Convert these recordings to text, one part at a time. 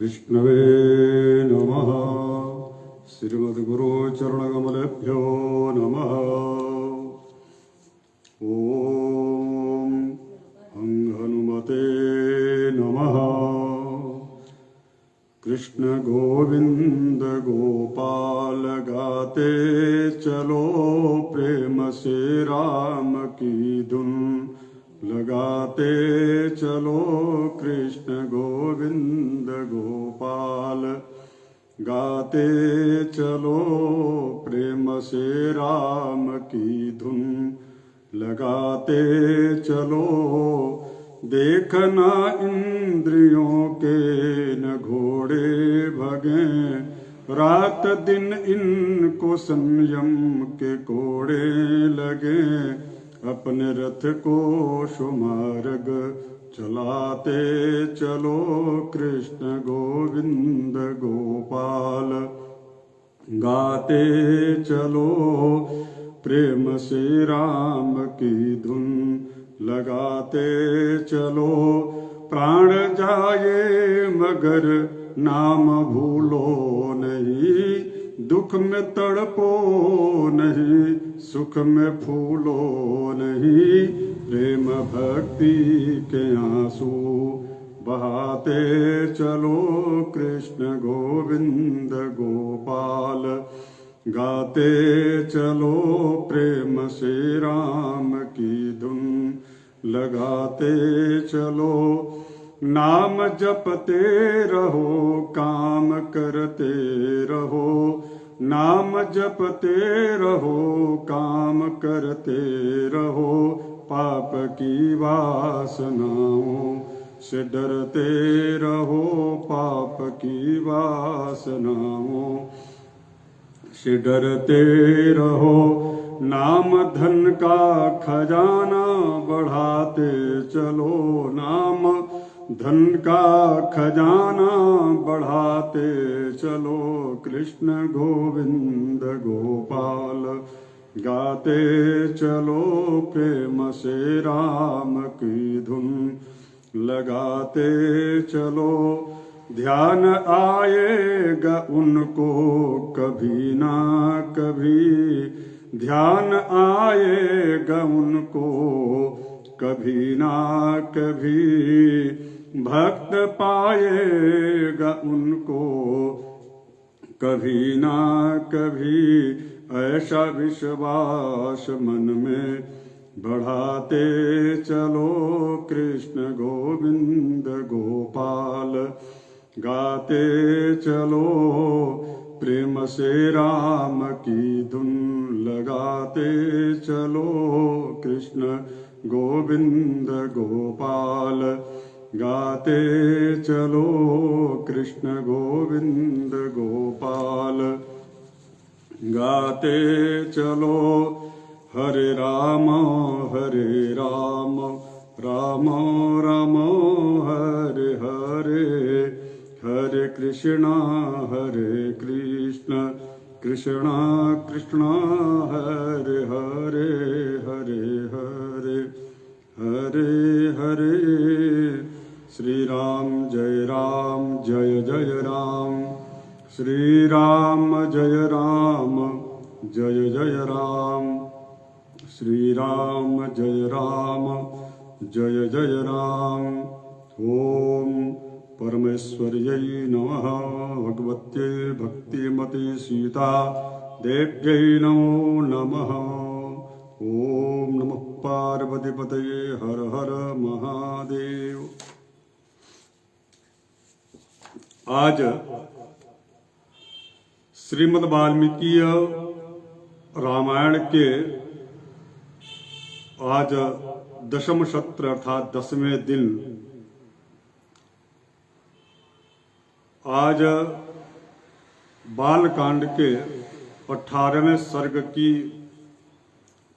विष्णवे नमः। श्रीमद्गुरुचरणकमलेभ्यो नमः। ॐ हनुमते नमः। कृष्ण गोविंद गोपाल गाते चलो प्रेम से राम की धुन लगाते चलो। कृष्ण गोविंद गोपाल गाते चलो प्रेम से राम की धुन लगाते चलो। देखना इंद्रियों के न घोड़े भगे, रात दिन इनको संयम के कोड़े लगे। अपने रथ को शुमार्ग चलाते चलो। कृष्ण गोविंद गोपाल गाते चलो प्रेम से राम की धुन लगाते चलो। प्राण जाए मगर नाम भूलो नहीं, दुख में तड़पो नहीं, सुख में फूलो नहीं। प्रेम भक्ति के आंसू बहाते चलो। कृष्ण गोविंद गोपाल गाते चलो प्रेम से राम की धुन लगाते चलो। नाम जपते रहो काम करते रहो, नाम जपते रहो काम करते रहो। पाप की वासनाओं से डरते रहो, पाप की वासनाओं से डरते रहो। नाम धन का खजाना बढ़ाते चलो, नाम धन का खजाना बढ़ाते चलो। कृष्ण गोविंद गोपाल गाते चलो प्रेम से राम की धुन लगाते चलो। ध्यान आएगा उनको कभी ना कभी, ध्यान आएगा उनको कभी ना कभी। भक्त पाएगा उनको कभी ना कभी। ऐसा विश्वास मन में बढ़ाते चलो। कृष्ण गोविंद गोपाल गाते चलो प्रेम से राम की धुन लगाते चलो। कृष्ण गोविंद गोपाल गाते चलो। कृष्ण गोविंद गोपाल गाते चलो। हरे राम राम राम हरे हरे। हरे कृष्णा कृष्णा कृष्णा हरे हरे। हरे हरे हरे हरे। श्री राम जय राम, श्री राम जय राम, श्री राम जय राम। ओम परमेश्वर्यै नमः। भगवत्यै भक्तिमती सीता देव्यै नमो नमः। ओम नमः पार्वतीपतये। हर हर महादेव। आज श्रीमद् वाल्मीकि रामायण के आज दशम सत्र अर्थात 10वें दिन आज बालकांड के 18वें सर्ग की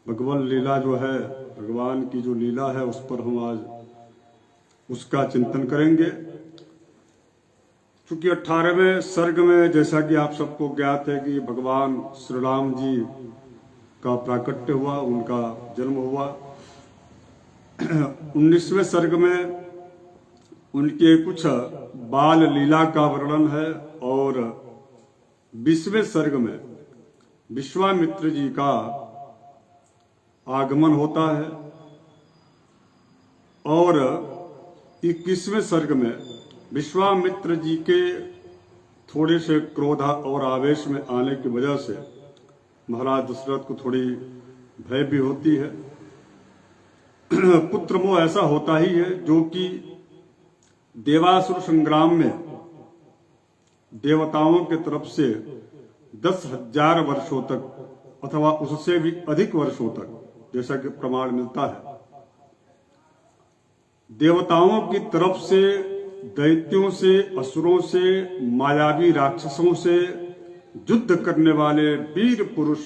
भगवान लीला जो है, भगवान की जो लीला है उस पर हम आज उसका चिंतन करेंगे। क्योंकि 18वें सर्ग में जैसा कि आप सबको ज्ञात है कि भगवान श्री राम जी का प्राकट्य हुआ, उनका जन्म हुआ। 19वें सर्ग में उनके कुछ बाल लीला का वर्णन है और 20वें सर्ग में विश्वामित्र जी का आगमन होता है और 21वें सर्ग में विश्वामित्र जी के थोड़े से क्रोध और आवेश में आने की वजह से महाराज दशरथ को थोड़ी भय भी होती है। पुत्र मोह ऐसा होता ही है जो कि देवासुर संग्राम में देवताओं की तरफ से 10,000 वर्षों तक अथवा उससे भी अधिक वर्षों तक, जैसा कि प्रमाण मिलता है, देवताओं की तरफ से, दैत्यों से, असुरों से, मायावी राक्षसों से युद्ध करने वाले वीर पुरुष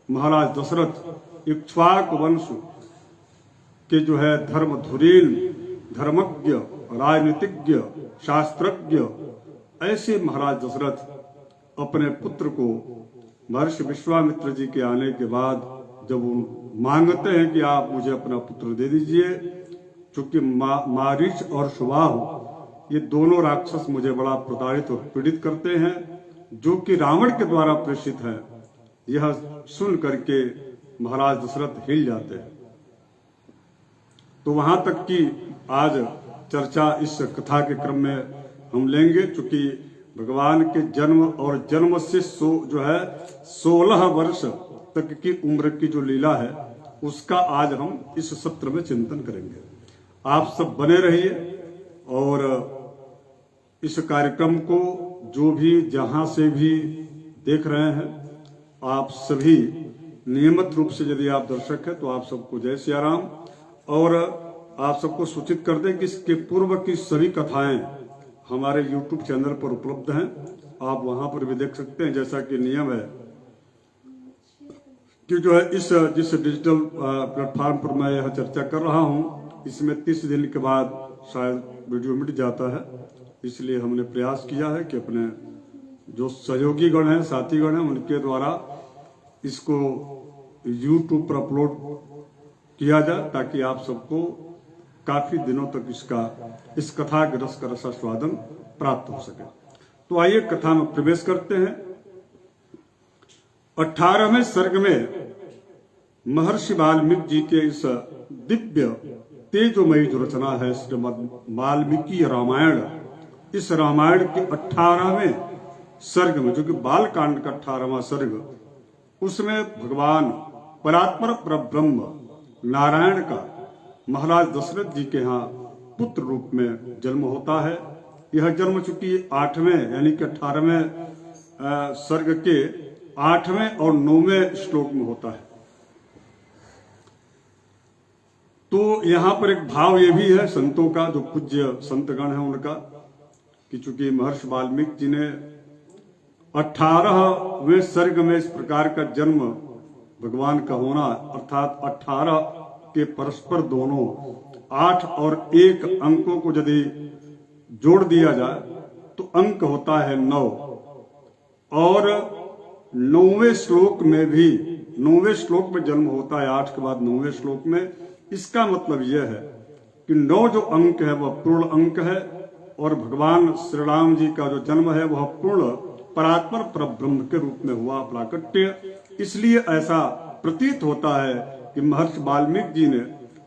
महाराज दशरथ इक्ष्वाक वंश के जो है धर्मधुरीन, धर्मज्ञ, राजनीतिज्ञ, शास्त्रज्ञ ऐसे महाराज दशरथ अपने पुत्र को महर्षि विश्वामित्र जी के आने के बाद जब वो मांगते हैं कि आप मुझे अपना पुत्र दे दीजिए, चूंकि मारीच और सुबाहु ये दोनों राक्षस मुझे बड़ा प्रताड़ित और पीड़ित करते हैं, जो कि रावण के द्वारा प्रेषित है। यह सुन करके महाराज दशरथ हिल जाते हैं। तो वहां तक की आज चर्चा इस कथा के क्रम में हम लेंगे, चूंकि भगवान के जन्म और जन्म से जो है 16 वर्ष तक की उम्र की जो लीला है उसका आज हम इस सत्र में चिंतन करेंगे। आप सब बने रहिए और इस कार्यक्रम को जो भी जहां से भी देख रहे हैं, आप सभी नियमित रूप से यदि आप दर्शक हैं तो आप सबको जय सिया राम। और आप सबको सूचित कर दें कि इसके पूर्व की सभी कथाएं हमारे YouTube चैनल पर उपलब्ध हैं, आप वहां पर भी देख सकते हैं। जैसा कि नियम है कि जो है जिस डिजिटल प्लेटफॉर्म पर मैं यह चर्चा कर रहा हूं, इसमें 30 दिन के बाद शायद वीडियो मिट जाता है, इसलिए हमने प्रयास किया है कि अपने जो सहयोगी गण हैं, साथी गण हैं, उनके द्वारा इसको YouTube पर अपलोड किया जाए ताकि आप सबको काफी दिनों तक इस कथा के रस का रसास्वादन प्राप्त हो सके। तो आइए कथा में प्रवेश करते हैं। 18वें सर्ग में महर्षि वाल्मीकि जी के इस दिव्य तेजोमयी जो रचना है श्रीमद् वाल्मीकि रामायण, इस रामायण के 18वें सर्ग में, जो कि बाल कांड का 18वां सर्ग, उसमें भगवान परात्पर परब्रह्म नारायण का महाराज दशरथ जी के यहाँ पुत्र रूप में जन्म होता है। यह जन्म चूंकि 8वें यानी कि 18वें सर्ग के 8वें और 9वें श्लोक में होता है। तो यहाँ पर एक भाव ये भी है संतों का, जो पूज्य संतगण है उनका, कि चूंकि महर्षि वाल्मीकि जी ने 18वें सर्ग में इस प्रकार का जन्म भगवान का होना, अर्थात 18 के परस्पर दोनों 8 और 1 अंकों को यदि जोड़ दिया जाए तो अंक होता है 9, और 9वें श्लोक में भी 9वें श्लोक में जन्म होता है 8 के बाद 9वें श्लोक में। इसका मतलब यह है कि 9 जो अंक है वह पूर्ण अंक है, और भगवान श्री राम जी का जो जन्म है वह पूर्ण परात्पर परब्रह्म के रूप में हुआ प्राकट्य। इसलिए ऐसा प्रतीत होता है कि महर्षि वाल्मीकि जी ने,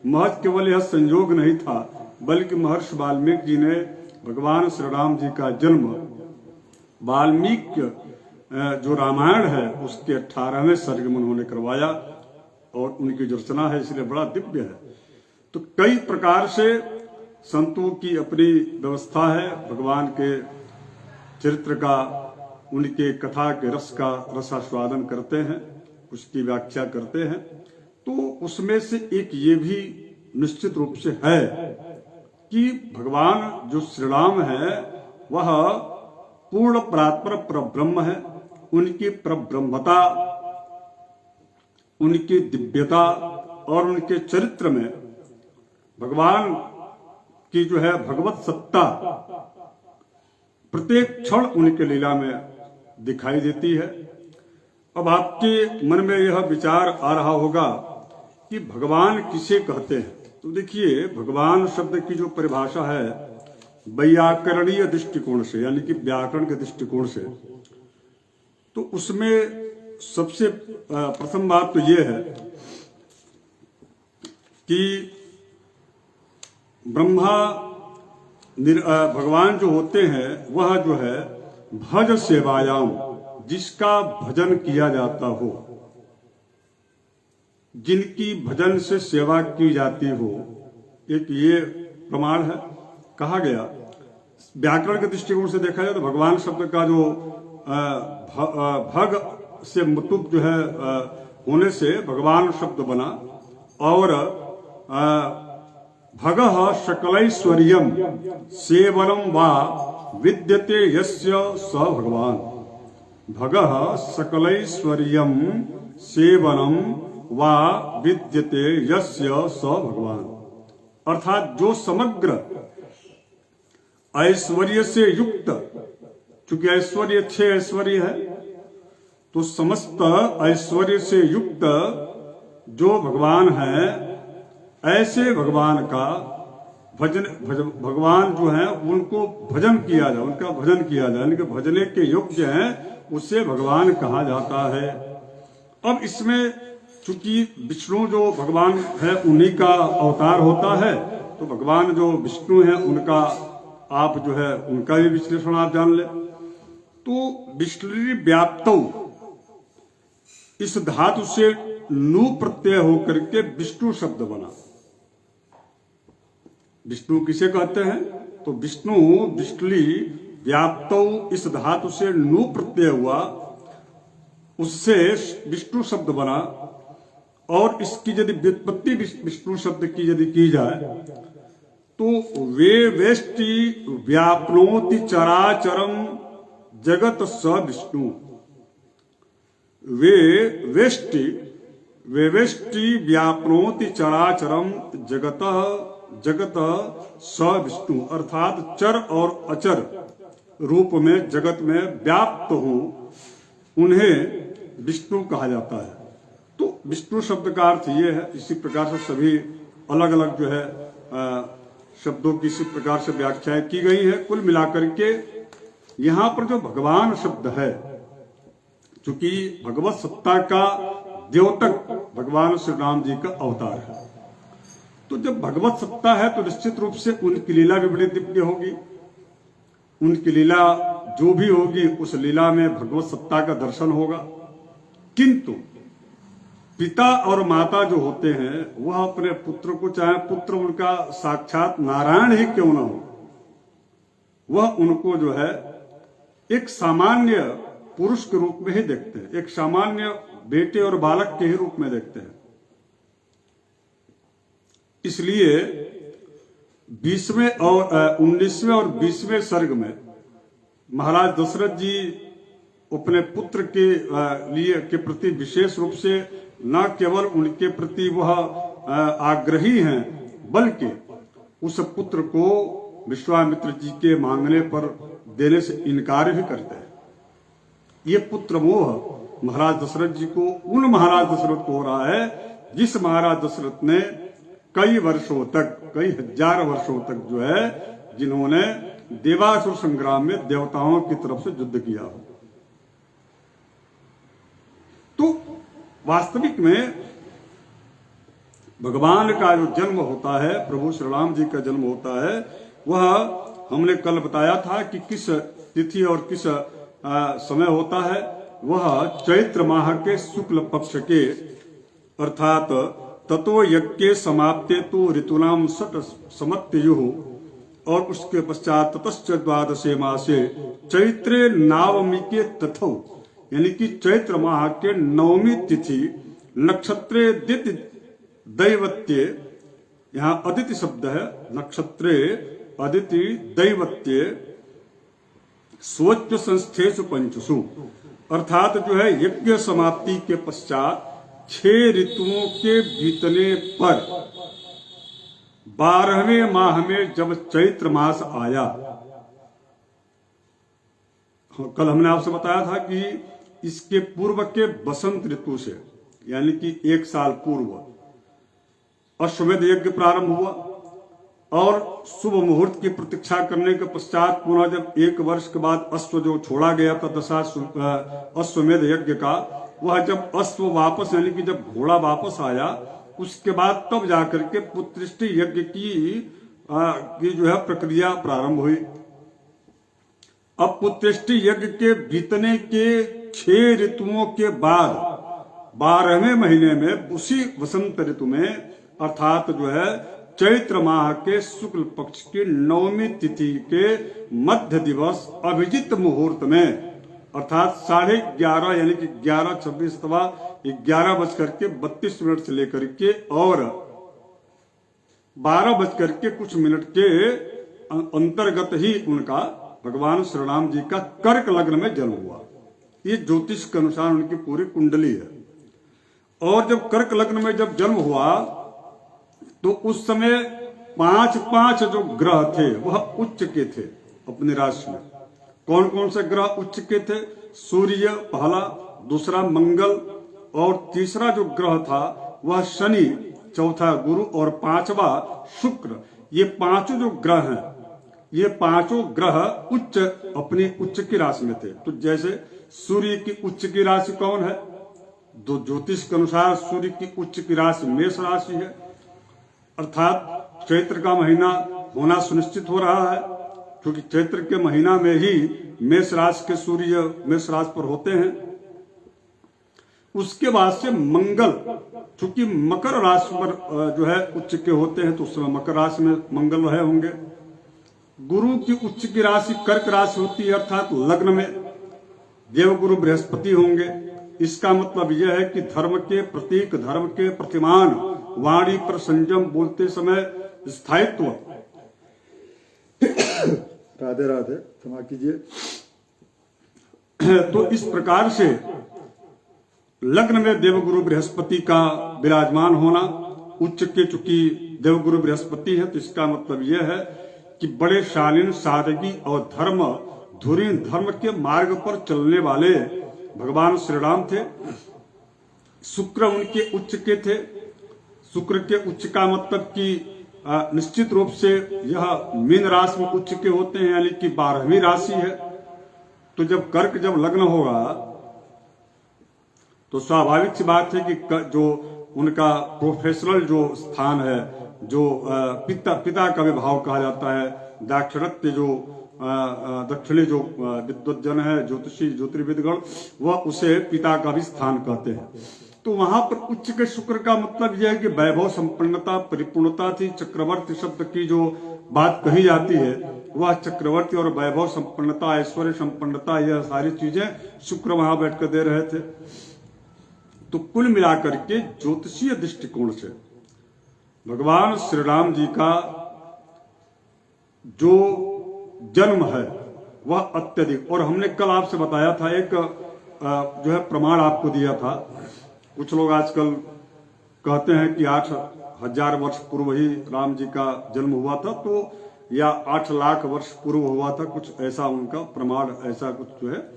महज केवल यह संयोग नहीं था, बल्कि महर्षि वाल्मीकि जी ने भगवान श्री राम जी का जन्म वाल्मीकि जो रामायण है उसके 18वें सर्ग में उन्होंने करवाया, और उनकी जो रचना है इसलिए बड़ा दिव्य है। तो कई प्रकार से संतों की अपनी व्यवस्था है, भगवान के चरित्र का, उनके कथा के रस का रसास्वादन करते हैं, उसकी व्याख्या करते हैं। तो उसमें से एक ये भी निश्चित रूप से है कि भगवान जो श्री राम है वह पूर्ण परात्पर परब्रह्म है। उनकी परब्रह्मता, उनकी दिव्यता और उनके चरित्र में भगवान की जो है भगवत सत्ता प्रत्येक क्षण उनके लीला में दिखाई देती है। अब आपके मन में यह विचार आ रहा होगा कि भगवान किसे कहते हैं। तो देखिए, भगवान शब्द की जो परिभाषा है वैयाकरणीय दृष्टिकोण से, यानी कि व्याकरण के दृष्टिकोण से, तो उसमें सबसे प्रथम बात तो यह है कि ब्रह्मा भगवान जो होते हैं वह जो है भज सेवायाम, जिसका भजन किया जाता हो, जिनकी भजन से सेवा की जाती हो, एक ये प्रमाण है। कहा गया व्याकरण के दृष्टिकोण से देखा जाए तो भगवान शब्द का जो भग से मतुब जो है होने से भगवान शब्द बना, और भगः सकलैश्वर्यम सेवनम वा विद्यते यस्य स भगवान। भगः सकलैश्वर्यम सेवनम वा विद्यते यस्य स भगवान, अर्थात जो समग्र ऐश्वर्य से युक्त, चूंकि ऐश्वर्य 6 ऐश्वर्य है, तो समस्त ऐश्वर्य से युक्त जो भगवान है, ऐसे भगवान का भगवान जो है उनको भजन किया जाए, उनका भजन किया जाए, उनके भजने के योग्य हैं, उसे भगवान कहा जाता है। अब इसमें चूंकि विष्णु जो भगवान है उन्हीं का अवतार होता है, तो भगवान जो विष्णु है उनका आप जो है उनका भी विश्लेषण आप जान ले। तो विष्णु व्याप्तौ इस धातु से नु प्रत्यय होकर के विष्णु शब्द बना। विष्णु किसे कहते हैं? तो विष्णु विष्णु व्याप्तौ इस धातु से नु प्रत्यय हुआ, उससे विष्णु शब्द बना। और इसकी यदि व्युत्पत्ति विष्णु शब्द की यदि की जाए तो वे वेष्टि व्याप्नोति चराचरम जगत स विष्णु। वे वेष्टि व्याप्नोति चराचरम जगत जगत स विष्णु, अर्थात चर और अचर रूप में जगत में व्याप्त हो, उन्हें विष्णु कहा जाता है। तो विष्णु शब्द का अर्थ ये है। इसी प्रकार से सभी अलग अलग जो है शब्दों की इसी प्रकार से व्याख्याएं की गई है। कुल मिलाकर के यहाँ पर जो भगवान शब्द है, चूंकि भगवत सत्ता का द्योतक भगवान श्री राम जी का अवतार है, तो जब भगवत सत्ता है तो निश्चित रूप से उनकी लीला भी बड़ी दिव्य होगी। उनकी लीला जो भी होगी उस लीला में भगवत सत्ता का दर्शन होगा। किंतु पिता और माता जो होते हैं वह अपने पुत्र को, चाहे पुत्र उनका साक्षात नारायण ही क्यों ना हो, वह उनको जो है एक सामान्य पुरुष के रूप में ही देखते हैं, एक सामान्य बेटे और बालक के ही रूप में देखते हैं। इसलिए 20वें और 19वें और 20वें सर्ग में महाराज दशरथ जी अपने पुत्र के लिए के प्रति विशेष रूप से न केवल उनके प्रति वह आग्रही हैं, बल्कि उस पुत्र को विश्वामित्र जी के मांगने पर देने से इनकार भी करते हैं। ये पुत्र मोह महाराज दशरथ जी को, उन महाराज दशरथ को हो रहा है जिस महाराज दशरथ ने कई वर्षों तक, कई हजार वर्षों तक जो है, जिन्होंने देवासुर संग्राम में देवताओं की तरफ से युद्ध किया हो। तो वास्तविक में भगवान का जो जन्म होता है, प्रभु श्री राम जी का जन्म होता है, वह हमने कल बताया था कि किस तिथि और किस समय होता है। वह चैत्र माह के शुक्ल पक्ष के, अर्थात ततो यज्ञ समाप्ते तो ऋतुनाम सट समत्युः, और उसके पश्चात ततश्च द्वादशे मासे चैत्रे नवमी के तथौ, यानी कि चैत्र माह के 9वीं तिथि नक्षत्रे दिति दैवत्य, यहाँ अदिति शब्द है, नक्षत्रे अदिति दैवत्य स्वच्छ संस्थेषु पंचसु, अर्थात जो है यज्ञ समाप्ति के पश्चात 6 ऋतुओं के बीतने पर 12वें माह में जब चैत्र मास आया, कल हमने आपसे बताया था कि इसके पूर्व के बसंत ऋतु से, यानी कि 1 साल पूर्व अश्वमेध यज्ञ प्रारंभ हुआ, और शुभ मुहूर्त की प्रतीक्षा करने के पश्चात पुनः जब 1 वर्ष के बाद अश्व जो छोड़ा गया था अश्वमेध यज्ञ का, वह जब अश्व वापस यानी कि जब घोड़ा वापस आया, उसके बाद तब जाकर के पुत्रष्टि यज्ञ की जो है प्रक्रिया प्रारंभ हुई। अब पुत्रष्टि यज्ञ के बीतने के 6 ऋतुओं के बाद 12वें महीने में उसी वसंत ऋतु में अर्थात जो है चैत्र माह के शुक्ल पक्ष की 9वीं तिथि के मध्य दिवस अभिजित मुहूर्त में अर्थात 11:30 यानी कि 11:26 अथवा 11:32 से लेकर के और 12 कुछ मिनट के अंतर्गत ही उनका भगवान श्री राम जी का कर्क लग्न में जन्म हुआ। ये ज्योतिष के अनुसार उनकी पूरी कुंडली है। और जब कर्क लग्न में जब जन्म हुआ तो उस समय 5 जो ग्रह थे वह उच्च के थे अपनी राशि में। कौन कौन से ग्रह उच्च के थे? सूर्य पहला, दूसरा मंगल और तीसरा जो ग्रह था वह शनि, चौथा गुरु और 5वां शुक्र। ये 5 जो ग्रह हैं, ये 5 ग्रह उच्च अपनी उच्च की राशि में थे। तो जैसे सूर्य की उच्च की राशि कौन है? तो ज्योतिष के अनुसार सूर्य की उच्च की राशि मेष राशि है, अर्थात चैत्र का महीना होना सुनिश्चित हो रहा है, क्योंकि चैत्र के महीना में ही मेष राशि के सूर्य मेष राशि पर होते हैं। उसके बाद से मंगल, चूंकि मकर राशि पर जो है उच्च के होते हैं, तो उस समय मकर राशि में मंगल रहे होंगे। गुरु की उच्च की राशि कर्क राशि होती है, अर्थात लग्न में देवगुरु बृहस्पति होंगे। इसका मतलब यह है कि धर्म के प्रतीक, धर्म के प्रतिमान, वाणी पर संयम, बोलते समय स्थायित्व। राधे राधे, क्षमा कीजिए। तो इस प्रकार से लग्न में देवगुरु बृहस्पति का विराजमान होना, उच्च के चूंकि देवगुरु बृहस्पति है, तो इसका मतलब यह है कि बड़े शालीन, सादगी और धुरीन धर्म के मार्ग पर चलने वाले भगवान श्री राम थे। शुक्र उनके उच्च के थे। शुक्र के उच्च का मतलब कि निश्चित रूप से यह मीन राशि में उच्च के होते हैं, यानी कि 12वीं राशि है। तो जब कर्क जब लग्न होगा तो स्वाभाविक सी बात है कि जो उनका प्रोफेशनल जो स्थान है, जो पिता का विभाव कहा जाता है, दाक्षिणात्य जो दक्षिणी जो विद्वज्जन है, ज्योतिषी ज्योतिर्विदगण, वह उसे पिता का भी स्थान कहते हैं। तो वहां पर उच्च के शुक्र का मतलब यह है कि वैभव संपन्नता, परिपूर्णता थी। चक्रवर्ती शब्द की जो बात कही जाती है वह चक्रवर्ती और वैभव संपन्नता, ऐश्वर्य संपन्नता, यह सारी चीजें शुक्र वहां बैठकर दे रहे थे। तो कुल मिलाकर के ज्योतिषीय दृष्टिकोण से भगवान श्री राम जी का जो जन्म है वह अत्यधिक, और हमने कल आपसे बताया था, एक जो है प्रमाण आपको दिया था। कुछ लोग आजकल कहते हैं कि 8,000 वर्ष पूर्व ही राम जी का जन्म हुआ था, तो या 8 लाख वर्ष पूर्व हुआ था, कुछ ऐसा उनका प्रमाण, ऐसा कुछ जो है।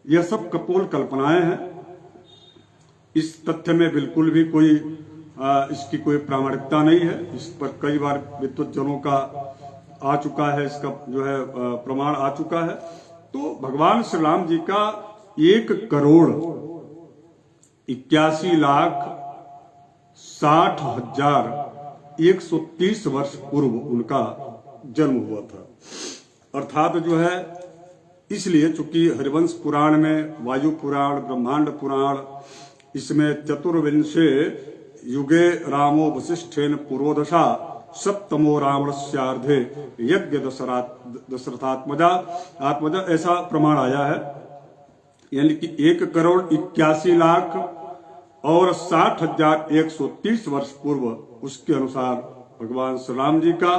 यह सब कपोल कल्पनाएं हैं। इस तथ्य में बिल्कुल भी कोई इसकी कोई प्रामाणिकता नहीं है। इस पर कई बार विद्वज्जनों का आ चुका है, इसका जो है प्रमाण आ चुका है। तो भगवान श्री राम जी का 1,60,60,130 वर्ष पूर्व उनका जन्म हुआ था। अर्थात जो है, इसलिए चूंकि हरिवंश पुराण में, वायु पुराण, ब्रह्मांड पुराण, इसमें चतुर्विंशे युगे रामो वसिष्ठेन पुरोदशा सप्तमो रावणस्यार्धे यज्ञ दशरथात्मजा ऐसा प्रमाण आया है। यानी कि 1,81,00,000 और 60,130 वर्ष पूर्व उसके अनुसार भगवान श्री राम जी का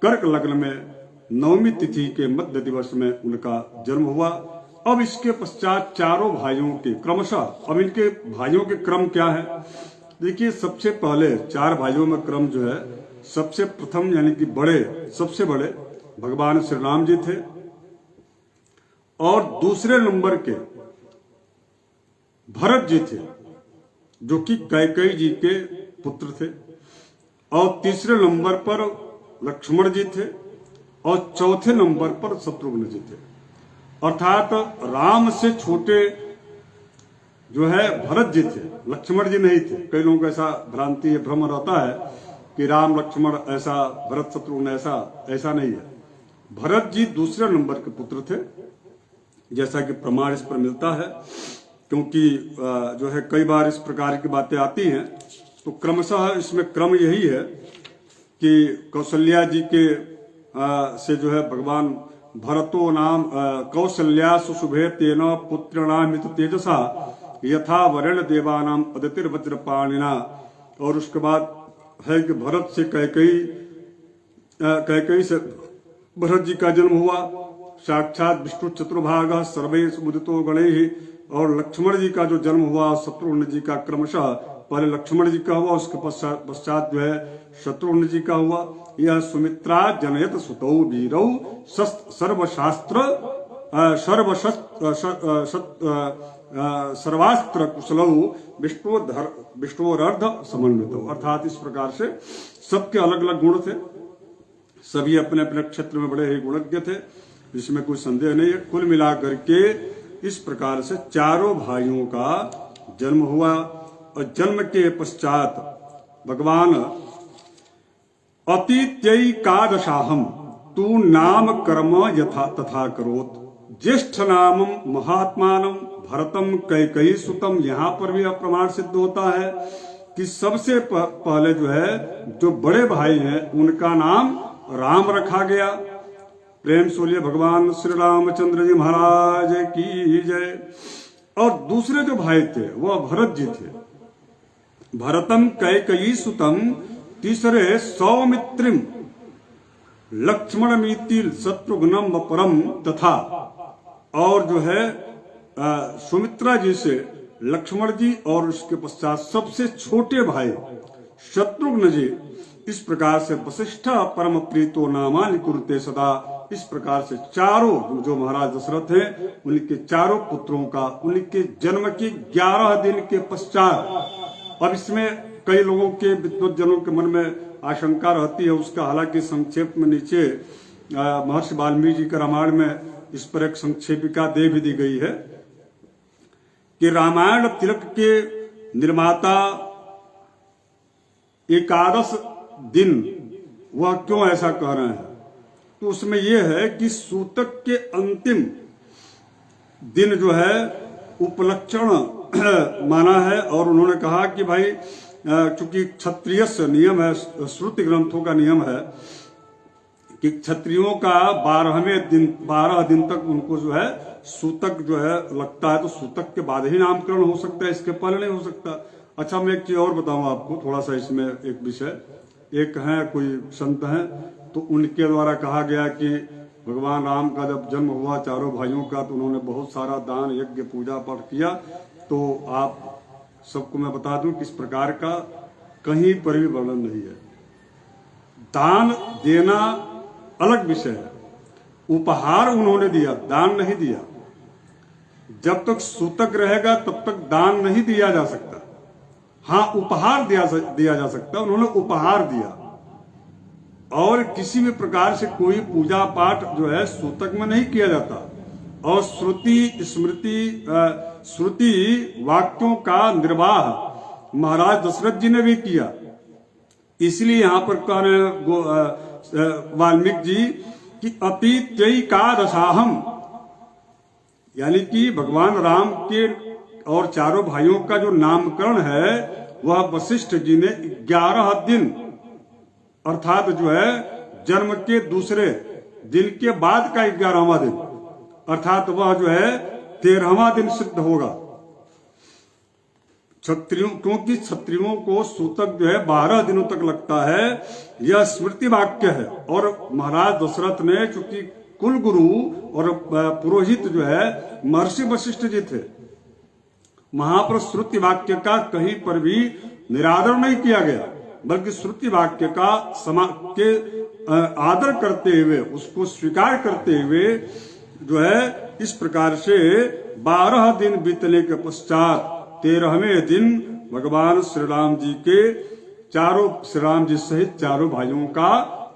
कर्क लग्न में 9वीं तिथि के मध्य दिवस में उनका जन्म हुआ। अब इसके पश्चात चारों भाइयों के क्रमशः, अब इनके भाइयों के क्रम क्या है? देखिए, सबसे पहले 4 भाइयों में क्रम जो है, सबसे प्रथम यानी कि सबसे बड़े भगवान श्री राम जी थे, और दूसरे नंबर के भरत जी थे, जो कि कैकेयी जी के पुत्र थे, और तीसरे नंबर पर लक्ष्मण जी थे और चौथे नंबर पर शत्रुघ्न जी थे। अर्थात राम से छोटे जो है भरत जी थे, लक्ष्मण जी नहीं थे। कई लोगों को ऐसा भ्रांति है, भ्रम रहता है कि राम लक्ष्मण ऐसा, भरत शत्रुघ्न ऐसा नहीं है। भरत जी दूसरे नंबर के पुत्र थे, जैसा कि प्रमाण इस पर मिलता है। क्योंकि जो है कई बार इस प्रकार की बातें आती हैं, तो क्रमशः इसमें क्रम यही है कि कौशल्या जी के से जो है भगवान भरतो नाम कौशल्या सुशुभे तेन पुत्रणामित तेजसा यथा वरण देवानाम अदितिर वज्रपाणिना। और उसके बाद है कि भरत से कैकेयी से भरत जी का जन्म हुआ, साक्षात विष्णु चतुर्भाग सर्वे मुदितो गणैः। और लक्ष्मण जी का जो जन्म हुआ शत्रुघ्न जी का, क्रमशः पहले लक्ष्मण जी का हुआ, उसके पश्चात जो है शत्रुघ्न जी का हुआ। यह सुमित्रा जनयत सुतौ वीरौ सर्वशास्त्र सर्वास्त्र कुशलौ विष्णुरर्ध समन्वितौ। अर्थात इस प्रकार से सबके अलग अलग गुण थे, सभी अपने अपने क्षेत्र में बड़े ही गुणज्ञ थे, इसमें कोई संदेह नहीं है। कुल मिलाकर के इस प्रकार से चारों भाइयों का जन्म हुआ। और जन्म के पश्चात भगवान अतीत्यैकादशाहम तू नाम कर्म यथा तथा करोत ज्येष्ठ नाम महात्मानम भरतम कैकेयी सुतम। यहाँ पर भी अप्रमाण सिद्ध होता है कि सबसे पहले जो है जो बड़े भाई हैं उनका नाम राम रखा गया। प्रेम सोलिए भगवान श्री रामचंद्र जी महाराज की जय। और दूसरे जो भाई थे वह भरत जी थे, भरतम कैकेयी सुतम। तीसरे सौमित्रिम लक्ष्मण मीतिल शत्रुघ्नम परम तथा। और जो है सुमित्रा जी से लक्ष्मण जी, और उसके पश्चात सबसे छोटे भाई शत्रुघ्न जी। इस प्रकार से वशिष्ठ परम प्रीतो नामानि कुरुते सदा। इस प्रकार से चारों जो महाराज दशरथ हैं उनके चारों पुत्रों का उनके जन्म के 11 दिन के पश्चात। अब इसमें कई लोगों के विद्वत जनों के मन में आशंका रहती है, उसका हालांकि संक्षेप में नीचे महर्षि वाल्मीकि जी के रामायण में इस पर एक संक्षेपिका दे भी दी गई है कि रामायण तिलक के निर्माता एकादश दिन वह क्यों ऐसा कह रहे हैं। तो उसमें यह है कि सूतक के अंतिम दिन जो है उपलक्षण माना है। और उन्होंने कहा कि भाई चूंकि क्षत्रिय नियम है, श्रुति ग्रंथों का नियम है कि क्षत्रियों का 12 दिन तक उनको जो है सूतक जो है लगता है, तो सूतक के बाद ही नामकरण हो सकता है, इसके पहले नहीं हो सकता। अच्छा, मैं एक चीज और बताऊं आपको, थोड़ा सा इसमें एक विषय। एक है कोई संत हैं, तो उनके द्वारा कहा गया कि भगवान राम का जब जन्म हुआ चारों भाइयों का, तो उन्होंने बहुत सारा दान यज्ञ पूजा पाठ किया। तो आप सबको मैं बता दूं कि इस प्रकार का कहीं पर भी वर्णन नहीं है। दान देना अलग विषय है, उपहार उन्होंने दिया, दान नहीं दिया। जब तक सूतक रहेगा तब तक दान नहीं दिया जा सकता। हाँ, उपहार दिया जा सकता, उन्होंने उपहार दिया। और किसी भी प्रकार से कोई पूजा पाठ जो है सूतक में नहीं किया जाता। और श्रुति वाक्यों का निर्वाह महाराज दशरथ जी ने भी किया। इसलिए यहाँ पर कह रहे वाल्मीकि जी कि अतीत्यैकादशाहम, यानी कि भगवान राम के और चारों भाइयों का जो नामकरण है वह वशिष्ठ जी ने 11 दिन, अर्थात जो है जन्म के दूसरे दिन के बाद का 11वां दिन, अर्थात वह जो है 13वां दिन सिद्ध होगा। क्षत्रियों, क्योंकि क्षत्रियों को सूतक जो है 12 दिनों तक लगता है, यह स्मृति वाक्य है। और महाराज दशरथ ने चूंकि कुल गुरु और पुरोहित जो है महर्षि वशिष्ठ जी थे, वहां पर श्रुति वाक्य का कहीं पर भी निरादर नहीं किया गया, बल्कि श्रुति वाक्य का आदर करते हुए, उसको स्वीकार करते हुए जो है इस प्रकार से 12 दिन बीतने के पश्चात 13वें दिन भगवान श्री राम जी के श्री राम जी सहित चारों भाइयों का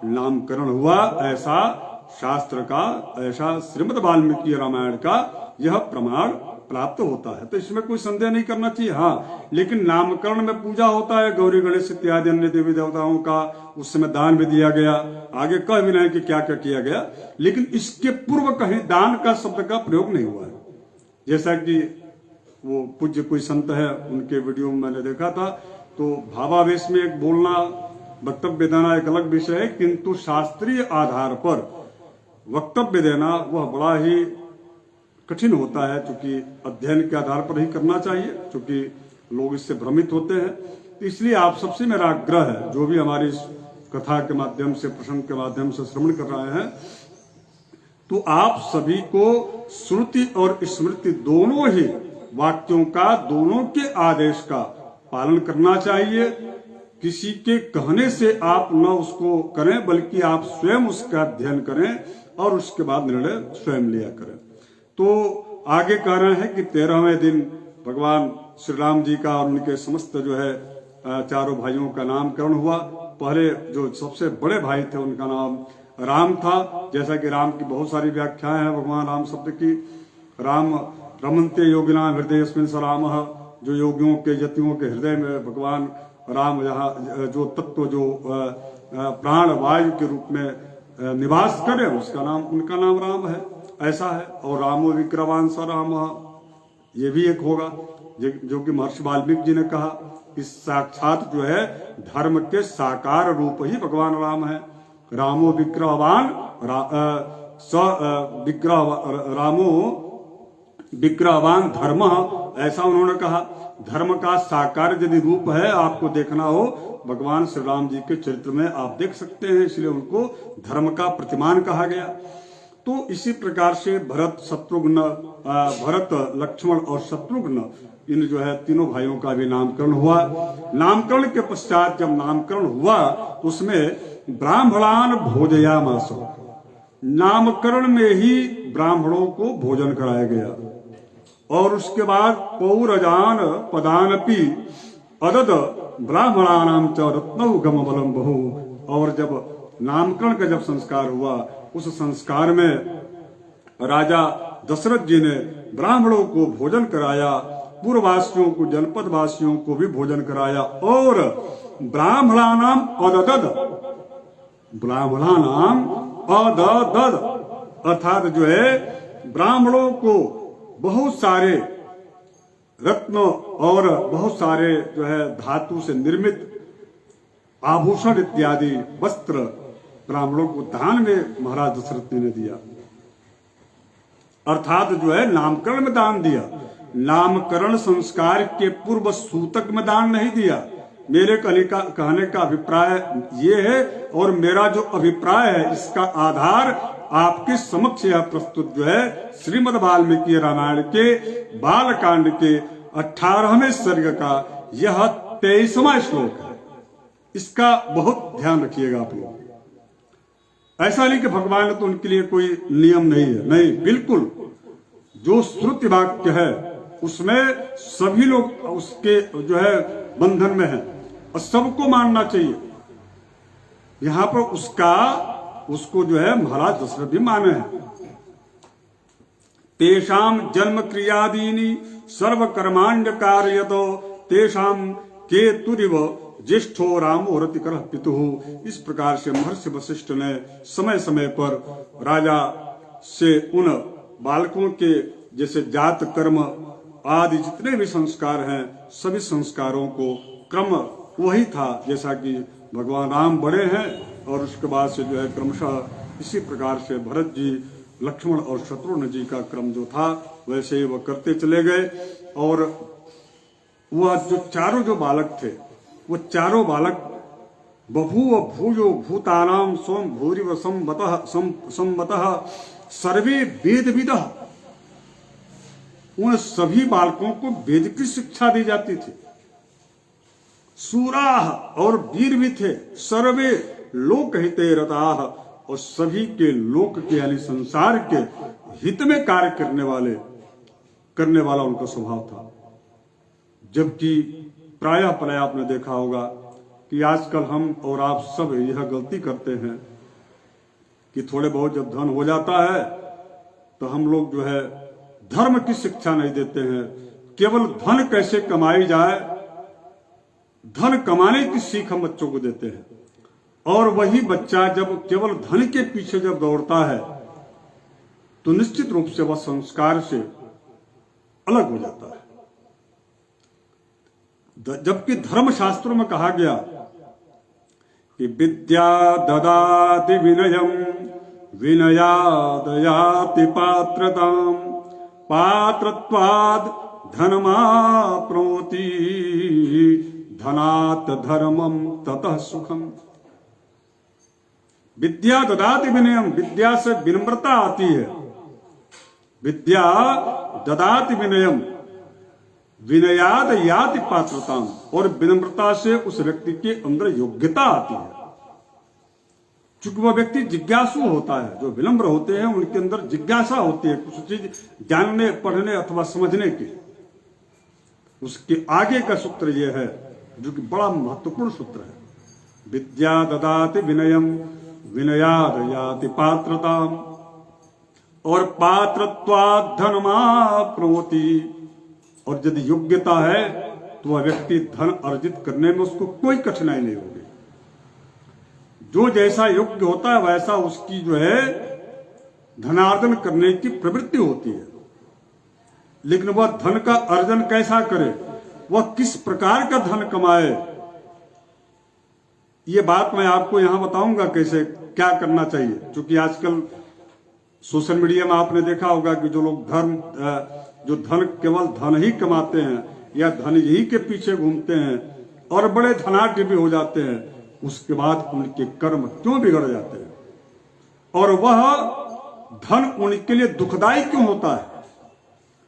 नामकरण हुआ, ऐसा शास्त्र का, ऐसा श्रीमद् वाल्मीकि रामायण का यह प्रमाण प्राप्त होता है। तो इसमें कोई संदेह नहीं करना चाहिए। हाँ, लेकिन नामकरण में पूजा होता है गौरी गणेश इत्यादि अन्य देवी देवताओं का, उस समय दान भी दिया गया, आगे कह भी नहीं कि क्या क्या किया गया, लेकिन इसके पूर्व कहीं दान का शब्द का प्रयोग नहीं हुआ है। जैसा कि वो पूज्य कोई संत है, उनके वीडियो में मैंने देखा था, तो भावावेश में एक बोलना, वक्तव्य देना एक अलग विषय है, किंतु शास्त्रीय आधार पर वक्तव्य देना वह बड़ा ही कठिन होता है, क्योंकि अध्ययन के आधार पर ही करना चाहिए, क्योंकि लोग इससे भ्रमित होते हैं। तो इसलिए आप सबसे मेरा आग्रह है, जो भी हमारी इस कथा के माध्यम से, प्रसंग के माध्यम से श्रवण कर रहे हैं, तो आप सभी को श्रुति और स्मृति दोनों ही वाक्यों का, दोनों के आदेश का पालन करना चाहिए। किसी के कहने से आप न उसको करें, बल्कि आप स्वयं उसका अध्ययन करें और उसके बाद निर्णय स्वयं लिया करें। तो आगे कह रहे हैं कि 13वें दिन भगवान श्री राम जी का और उनके समस्त जो है चारों भाइयों का नामकरण हुआ। पहले जो सबसे बड़े भाई थे उनका नाम राम था। जैसा कि राम की बहुत सारी व्याख्याएं हैं भगवान राम शब्द की। राम रमन्ते योगिनाम हृदयस्मिन् स रामः, जो योगियों के, यतियों के हृदय में भगवान राम यहाँ जो तत्व, जो प्राण वायु के रूप में निवास करे, उसका नाम, उनका नाम राम है, ऐसा है। और रामो विक्रवान स रामः, ये भी एक होगा, जो कि महर्षि वाल्मीकि जी ने कहा कि साक्षात जो है धर्म के साकार रूप ही भगवान राम है। रामो विक्रवान रामो विक्रवान धर्म, ऐसा उन्होंने कहा। धर्म का साकार यदि रूप है, आपको देखना हो, भगवान श्री राम जी के चरित्र में आप देख सकते हैं, इसलिए उनको धर्म का प्रतिमान कहा गया। तो इसी प्रकार से भरत, शत्रुघ्न, भरत, लक्ष्मण और शत्रुघ्न, इन जो है तीनों भाइयों का भी नामकरण हुआ। नामकरण के पश्चात जब नामकरण हुआ तो उसमें ब्राह्मणान भोजयामास, नामकरण में ही ब्राह्मणों को भोजन कराया गया। और उसके बाद पौरजान पदानपि अदद ब्राह्मणानाम च रत्नौ गम बलम बहु। और जब नामकरण का जब संस्कार हुआ, उस संस्कार में राजा दशरथ जी ने ब्राह्मणों को भोजन कराया, पूर्ववासियों को, जनपद वासियों को भी भोजन कराया। और ब्राह्मणानाम अददद, ब्राह्मणानाम अददद, अर्थात जो है ब्राह्मणों को बहुत सारे रत्न और बहुत सारे जो है धातु से निर्मित आभूषण इत्यादि वस्त्र ब्राह्मणों को दान में महाराज दशरथ ने दिया। अर्थात जो है नामकरण में दान दिया, नामकरण संस्कार के पूर्व सूतक में दान नहीं दिया। मेरे कहने का अभिप्राय ये है, और मेरा जो अभिप्राय है इसका आधार आपके समक्ष यह प्रस्तुत जो है श्रीमद् वाल्मीकि रामायण के बालकांड के 18वें सर्ग का यह 23वां श्लोक है। इसका बहुत ध्यान रखिएगा आप लोग। ऐसा नहीं कि भगवान ने तो उनके लिए कोई नियम नहीं है, नहीं, बिल्कुल जो श्रुति वाक्य है उसमें सभी लोग उसके जो है बंधन में है और सबको मानना चाहिए। यहां पर उसको जो है महाराज दशरथ भी माने हैं। तेषाम जन्म क्रियादीनी सर्व कर्माण्य कार्यतो तेषाम केतुरिव ज्येष्ठो रामो रतिकर पितुः। इस प्रकार से महर्षि वशिष्ठ ने समय समय पर राजा से उन बालकों के जैसे जात कर्म आदि जितने भी संस्कार हैं, सभी संस्कारों को क्रम वही था जैसा कि भगवान राम बड़े हैं और उसके बाद से जो है क्रमशः इसी प्रकार से भरत जी, लक्ष्मण और शत्रुघ्न जी का क्रम जो था वैसे ही वह करते चले गए। और वह जो चारों जो बालक थे, वो चारों बालक बभूव भूयो भूतानाम स्वम भूरिव संवतः सर्वे वेदविदः। उन सभी बालकों को वेद की शिक्षा दी जाती थी। सूराह और वीर भी थे, सर्वे लोक हिते रताः, और सभी के लोक के यानी संसार के हित में कार्य करने वाला उनका स्वभाव था। जबकि प्रायः आपने देखा होगा कि आजकल हम और आप सब यह गलती करते हैं कि थोड़े बहुत जब धन हो जाता है तो हम लोग जो है धर्म की शिक्षा नहीं देते हैं, केवल धन कैसे कमाई जाए, धन कमाने की सीख हम बच्चों को देते हैं। और वही बच्चा जब केवल धन के पीछे जब दौड़ता है तो निश्चित रूप से वह संस्कार से अलग हो जाता है। जबकि धर्मशास्त्रों में कहा गया कि विद्या ददाति विनयम विनयादयाति पात्रताम पात्रत्वाद धनमाप्नोति धनात् धर्मम ततः सुखम। विद्या ददाति विनयम, विद्या से विनम्रता आती है। विद्या ददाति विनयम विनयाद याति पात्रताम, और विनम्रता से उस व्यक्ति के अंदर योग्यता आती है। चूंकि वह व्यक्ति जिज्ञासु होता है, जो विनम्र होते हैं उनके अंदर जिज्ञासा होती है कुछ चीज जानने पढ़ने अथवा समझने की। उसके आगे का सूत्र यह है जो कि बड़ा महत्वपूर्ण सूत्र है, विद्या ददाति विनयम विनयाद याति पात्रताम और पात्रत्वाद धनमाप्नोति। और यदि योग्यता है तो वह व्यक्ति धन अर्जित करने में उसको कोई कठिनाई नहीं होगी। जो जैसा योग्य होता है वैसा उसकी जो है धनार्जन करने की प्रवृत्ति होती है। लेकिन वह धन का अर्जन कैसा करे, वह किस प्रकार का धन कमाए, ये बात मैं आपको यहां बताऊंगा कैसे क्या करना चाहिए। क्योंकि आजकल सोशल मीडिया में आपने देखा होगा कि जो लोग जो धन केवल धन ही कमाते हैं या धन ही के पीछे घूमते हैं और बड़े धनाढ्य भी हो जाते हैं, उसके बाद उनके कर्म क्यों बिगड़ जाते हैं और वह धन उनके लिए दुखदायी क्यों होता है।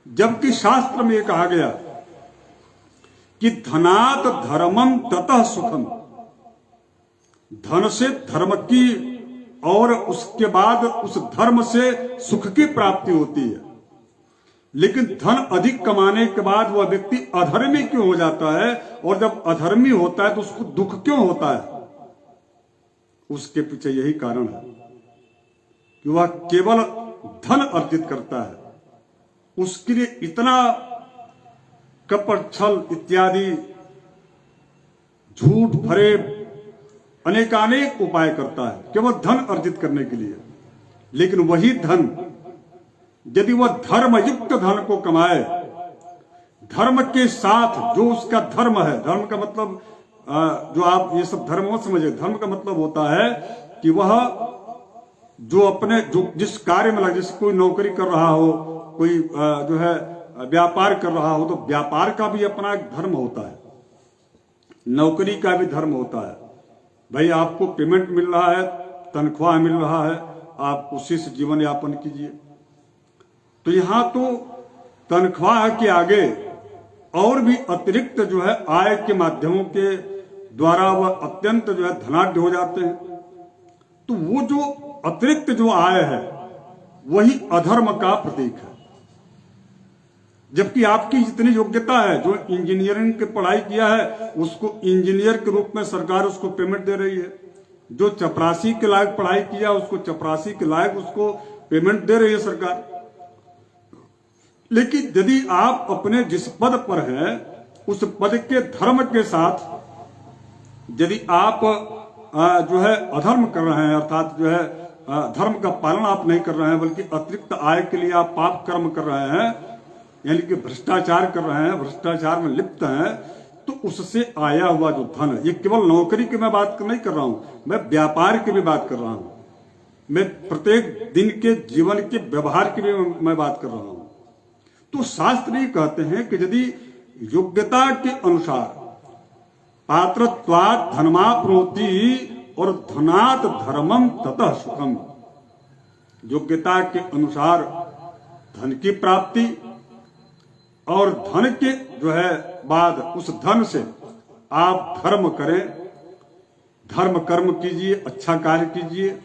जबकि शास्त्र में यह कहा गया कि धनात् धर्मम ततः सुखम, धन से धर्म की और उसके बाद उस धर्म से सुख की प्राप्ति होती है। लेकिन धन अधिक कमाने के बाद वह व्यक्ति अधर्मी क्यों हो जाता है, और जब अधर्मी होता है तो उसको दुख क्यों होता है। उसके पीछे यही कारण है कि वह केवल धन अर्जित करता है, उसके लिए इतना कपट छल इत्यादि झूठ भरे अनेकानेक उपाय करता है केवल धन अर्जित करने के लिए। लेकिन वही धन यदि वह धर्मयुक्त धन को कमाए, धर्म के साथ जो उसका धर्म है, धर्म का मतलब जो आप ये सब धर्म मत समझिए, धर्म का मतलब होता है कि वह जो अपने जो जिस कार्य में लगे, जैसे कोई नौकरी कर रहा हो, कोई जो है व्यापार कर रहा हो, तो व्यापार का भी अपना एक धर्म होता है, नौकरी का भी धर्म होता है। भाई आपको पेमेंट मिल रहा है, तनख्वाह मिल रहा है, आप उसी से जीवन यापन कीजिए। तो यहां तो तनख्वाह के आगे और भी अतिरिक्त जो है आय के माध्यमों के द्वारा वह अत्यंत जो है धनाढ्य हो जाते हैं। तो वो जो अतिरिक्त जो आय है वही अधर्म का प्रतीक है। जबकि आपकी जितनी योग्यता है, जो इंजीनियरिंग की पढ़ाई किया है उसको इंजीनियर के रूप में सरकार उसको पेमेंट दे रही है, जो चपरासी के लायक पढ़ाई किया उसको चपरासी के लायक उसको पेमेंट दे रही है सरकार। लेकिन यदि आप अपने जिस पद पर हैं उस पद के धर्म के साथ यदि आप जो है अधर्म कर रहे हैं, अर्थात जो है धर्म का पालन आप नहीं कर रहे हैं, बल्कि अतिरिक्त आय के लिए आप पाप कर्म कर रहे हैं, यानी कि भ्रष्टाचार कर रहे हैं, भ्रष्टाचार में लिप्त हैं, तो उससे आया हुआ जो धन है, ये केवल नौकरी की मैं बात नहीं कर रहा हूं, मैं व्यापार की भी बात कर रहा हूं, मैं प्रत्येक दिन के जीवन के व्यवहार की भी मैं बात कर रहा हूं। तो शास्त्र ये कहते हैं कि यदि योग्यता के अनुसार पात्रत्वात् धनमाप्नोति और धनात् धर्मम ततः सुखम, योग्यता के अनुसार धन की प्राप्ति और धन के जो है बाद उस धन से आप धर्म करें, धर्म कर्म कीजिए, अच्छा कार्य कीजिए,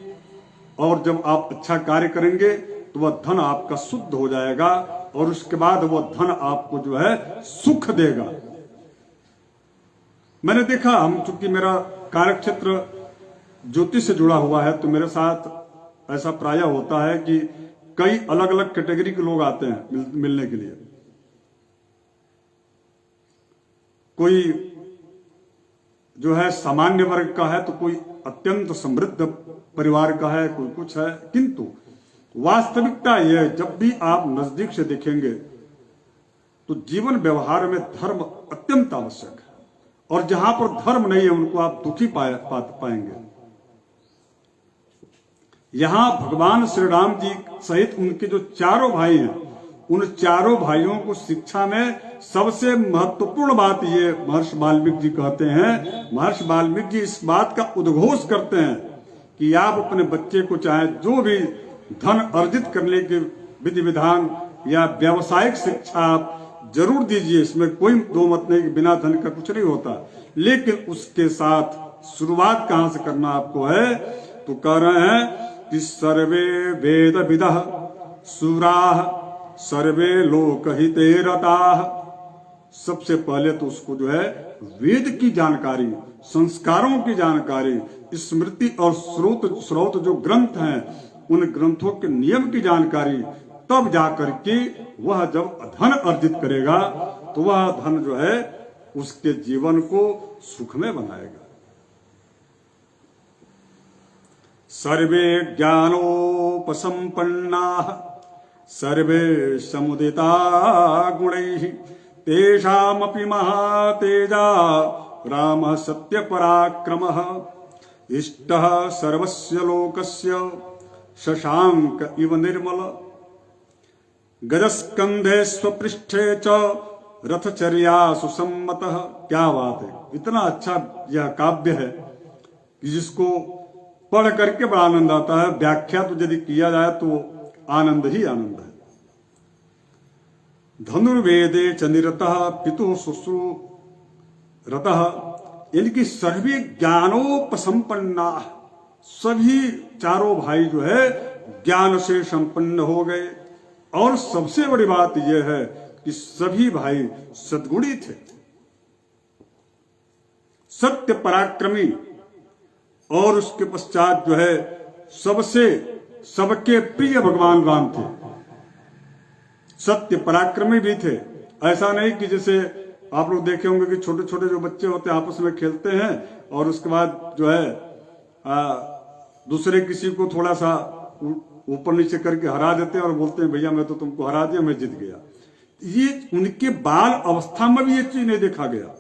और जब आप अच्छा कार्य करेंगे तो वह धन आपका शुद्ध हो जाएगा और उसके बाद वह धन आपको जो है सुख देगा। मैंने देखा, हम चूंकि मेरा कार्यक्षेत्र ज्योतिष से जुड़ा हुआ है तो मेरे साथ ऐसा प्रायः होता है कि कई अलग अलग कैटेगरी के लोग आते हैं मिलने के लिए। कोई जो है सामान्य वर्ग का है, तो कोई अत्यंत समृद्ध परिवार का है, कोई कुछ है। किंतु वास्तविकता यह है, जब भी आप नजदीक से देखेंगे तो जीवन व्यवहार में धर्म अत्यंत आवश्यक है, और जहां पर धर्म नहीं है उनको आप दुखी पाएंगे। यहां भगवान श्री राम जी सहित उनके जो चारों भाई हैं, उन चारों भाइयों को शिक्षा में सबसे महत्वपूर्ण बात ये महर्षि वाल्मीकि जी कहते हैं। महर्षि वाल्मीकि जी इस बात का उद्घोष करते हैं कि आप अपने बच्चे को चाहे जो भी धन अर्जित करने के विधि विधान या व्यावसायिक शिक्षा आप जरूर दीजिए, इसमें कोई दो मत नहीं कि बिना धन का कुछ नहीं होता, लेकिन उसके साथ शुरुआत कहां से करना आपको है, तो कह रहे हैं कि सर्वे वेद विदः सुराः सर्वे लोकहिते रताः। सबसे पहले तो उसको जो है वेद की जानकारी, संस्कारों की जानकारी, स्मृति और स्रोत जो ग्रंथ हैं उन ग्रंथों के नियम की जानकारी, तब जाकर के वह जब धन अर्जित करेगा तो वह धन जो है उसके जीवन को सुखमय बनाएगा। सर्वे ज्ञानोपसंपन्नाः सर्वे समुदिता गुणैः तेषामपि महातेजा रामः सत्यपराक्रमः इष्टः सर्वस्य लोकस्य शशांक इव निर्मल गजस्कंधे स्वपृष्ठे च रथचर्या सुसम्मतः। क्या बात है, इतना अच्छा यह काव्य है कि जिसको पढ़ करके बड़ा आनंद आता है। व्याख्या तो यदि किया जाए तो आनंद ही आनंद है। धनुर्वेदे च निरतः पितुः शुश्रूषरतः, इनकी सर्वे ज्ञानोपसंपन्ना, सभी चारों भाई जो है ज्ञान से संपन्न हो गए। और सबसे बड़ी बात यह है कि सभी भाई सद्गुणी थे, सत्य पराक्रमी, और उसके पश्चात जो है सबके प्रिय भगवान राम थे, सत्य पराक्रमी भी थे। ऐसा नहीं कि जैसे आप लोग देखे होंगे कि छोटे छोटे जो बच्चे होते हैं आपस में खेलते हैं और उसके बाद जो है दूसरे किसी को थोड़ा सा ऊपर नीचे करके हरा देते हैं और बोलते हैं भैया मैं तो तुमको हरा दिया, मैं जीत गया। ये उनके बाल अवस्था में भी ये चीज नहीं देखा गया,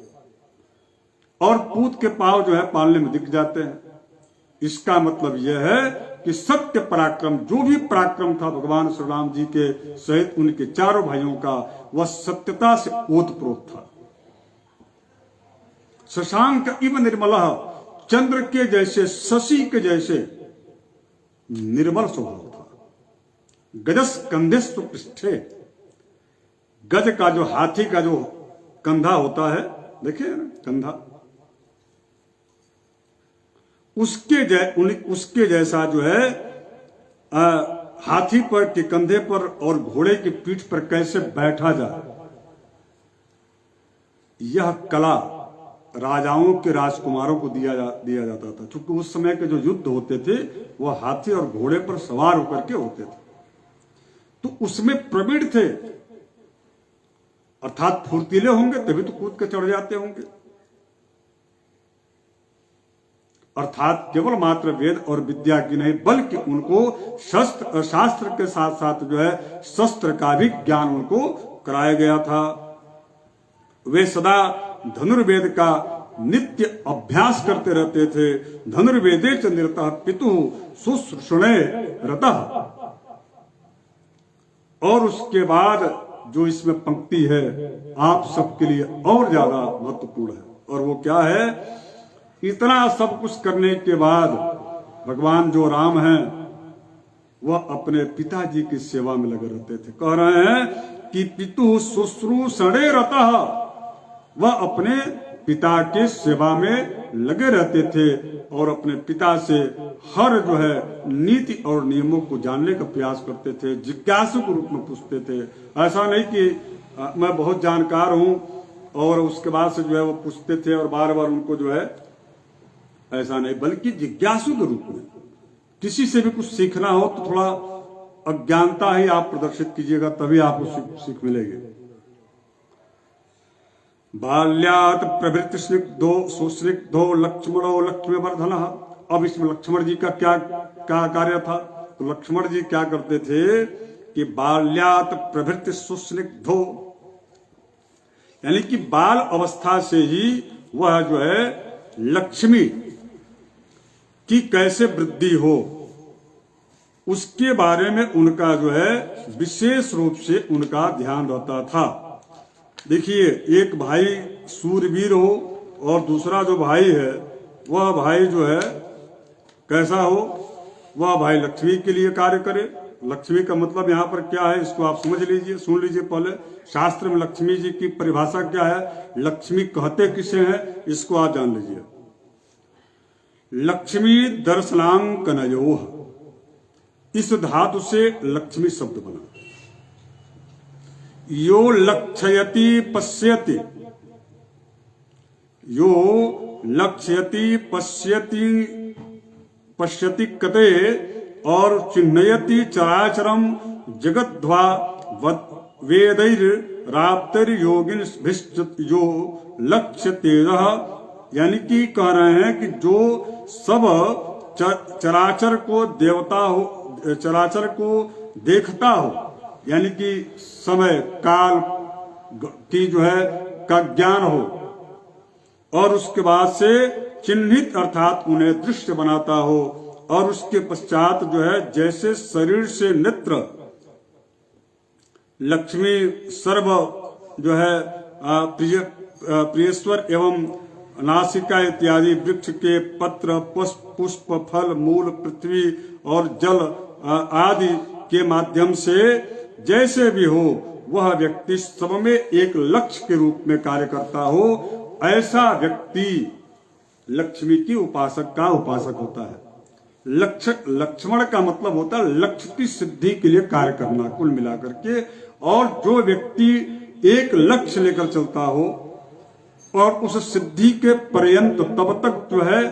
और पूत के पांव जो है पालने में दिख जाते हैं। इसका मतलब यह है कि सत्य पराक्रम, जो भी पराक्रम था भगवान श्री राम जी के सहित उनके चारों भाइयों का, वह सत्यता से ओतप्रोत था। शशांक इव निर्मलः, चंद्र के जैसे, शशि के जैसे निर्मल स्वभाव था। गजस कंधेस्तु पृष्ठे, गज का जो हाथी का जो कंधा होता है, देखिए ना कंधा, उसके जैसा जो है हाथी पर के कंधे पर और घोड़े की पीठ पर कैसे बैठा जाए, यह कला राजाओं के राजकुमारों को दिया जाता था। क्योंकि उस समय के जो युद्ध होते थे वह हाथी और घोड़े पर सवार होकर के होते थे, तो उसमें प्रवीण थे, अर्थात फुर्तीले होंगे तभी तो कूद के चढ़ जाते होंगे। अर्थात केवल मात्र वेद और विद्या की नहीं, बल्कि उनको शास्त्र के साथ साथ जो है शस्त्र का भी ज्ञान उनको कराया गया था। वे सदा धनुर्वेद का नित्य अभ्यास करते रहते थे। धनुर्वेदे च निरतः पितुः शुश्रूषणे रतः। और उसके बाद जो इसमें पंक्ति है आप सबके लिए और ज्यादा महत्वपूर्ण है, और वो क्या है, इतना सब कुछ करने के बाद भगवान जो राम हैं वह अपने पिताजी की सेवा में लगे रहते थे। कह रहे हैं कि पितुः शुश्रूषणे रतः, वह अपने पिता के सेवा में लगे रहते थे और अपने पिता से हर जो है नीति और नियमों को जानने का प्रयास करते थे, जिज्ञासु के रूप में पूछते थे। ऐसा नहीं कि मैं बहुत जानकार हूं और उसके बाद से जो है वो पूछते थे और बार बार उनको जो है, ऐसा नहीं, बल्कि जिज्ञासु के रूप में किसी से भी कुछ सीखना हो तो थोड़ा अज्ञानता ही आप प्रदर्शित कीजिएगा, तभी आपको सीख मिलेगी। बाल्यात प्रवृत्ति स्निग्धो सुस्निग्धो लक्ष्मणो लक्ष्मीवर्धन। अब इसमें लक्ष्मण जी का क्या कार्य था? तो लक्ष्मण जी क्या करते थे कि बाल्यात प्रवृत्ति सुस्निग्धो, यानी कि बाल अवस्था से ही वह जो है लक्ष्मी की कैसे वृद्धि हो उसके बारे में उनका जो है विशेष रूप से उनका ध्यान रहता था। देखिए, एक भाई सूरवीर हो और दूसरा जो भाई है वह भाई जो है कैसा हो? वह भाई लक्ष्मी के लिए कार्य करे। लक्ष्मी का मतलब यहाँ पर क्या है, इसको आप समझ लीजिए, सुन लीजिए। पहले शास्त्र में लक्ष्मी जी की परिभाषा क्या है, लक्ष्मी कहते किसे हैं, इसको आप जान लीजिए। लक्ष्मी दर्शनांकनयोः, इस धातु से लक्ष्मी शब्द बना। यो लक्षयति पश्यति, यो लक्षयति पश्यति, पश्यति कते और चिन्हयति चराचरम जगद्वा वेदैर राप्तर योगिन यो लक्ष्य तेजः, यानी कि कह रहे हैं कि जो सब चराचर को देवता हो, चराचर को देखता हो, यानी कि समय काल की जो है का ज्ञान हो, और उसके बाद से चिन्हित अर्थात उन्हें दृश्य बनाता हो, और उसके पश्चात जो है जैसे शरीर से नेत्र लक्ष्मी सर्व जो है प्रियेश्वर एवं नासिका इत्यादि वृक्ष के पत्र पुष्प फल मूल पृथ्वी और जल आदि के माध्यम से जैसे भी हो वह व्यक्ति सब में एक लक्ष्य के रूप में कार्य करता हो, ऐसा व्यक्ति लक्ष्मी की उपासक का उपासक होता है। लक्ष्मण का मतलब होता है लक्ष्य की सिद्धि के लिए कार्य करना कुल मिलाकर के। और जो व्यक्ति एक लक्ष्य लेकर चलता हो और उस सिद्धि के पर्यंत तब तक जो है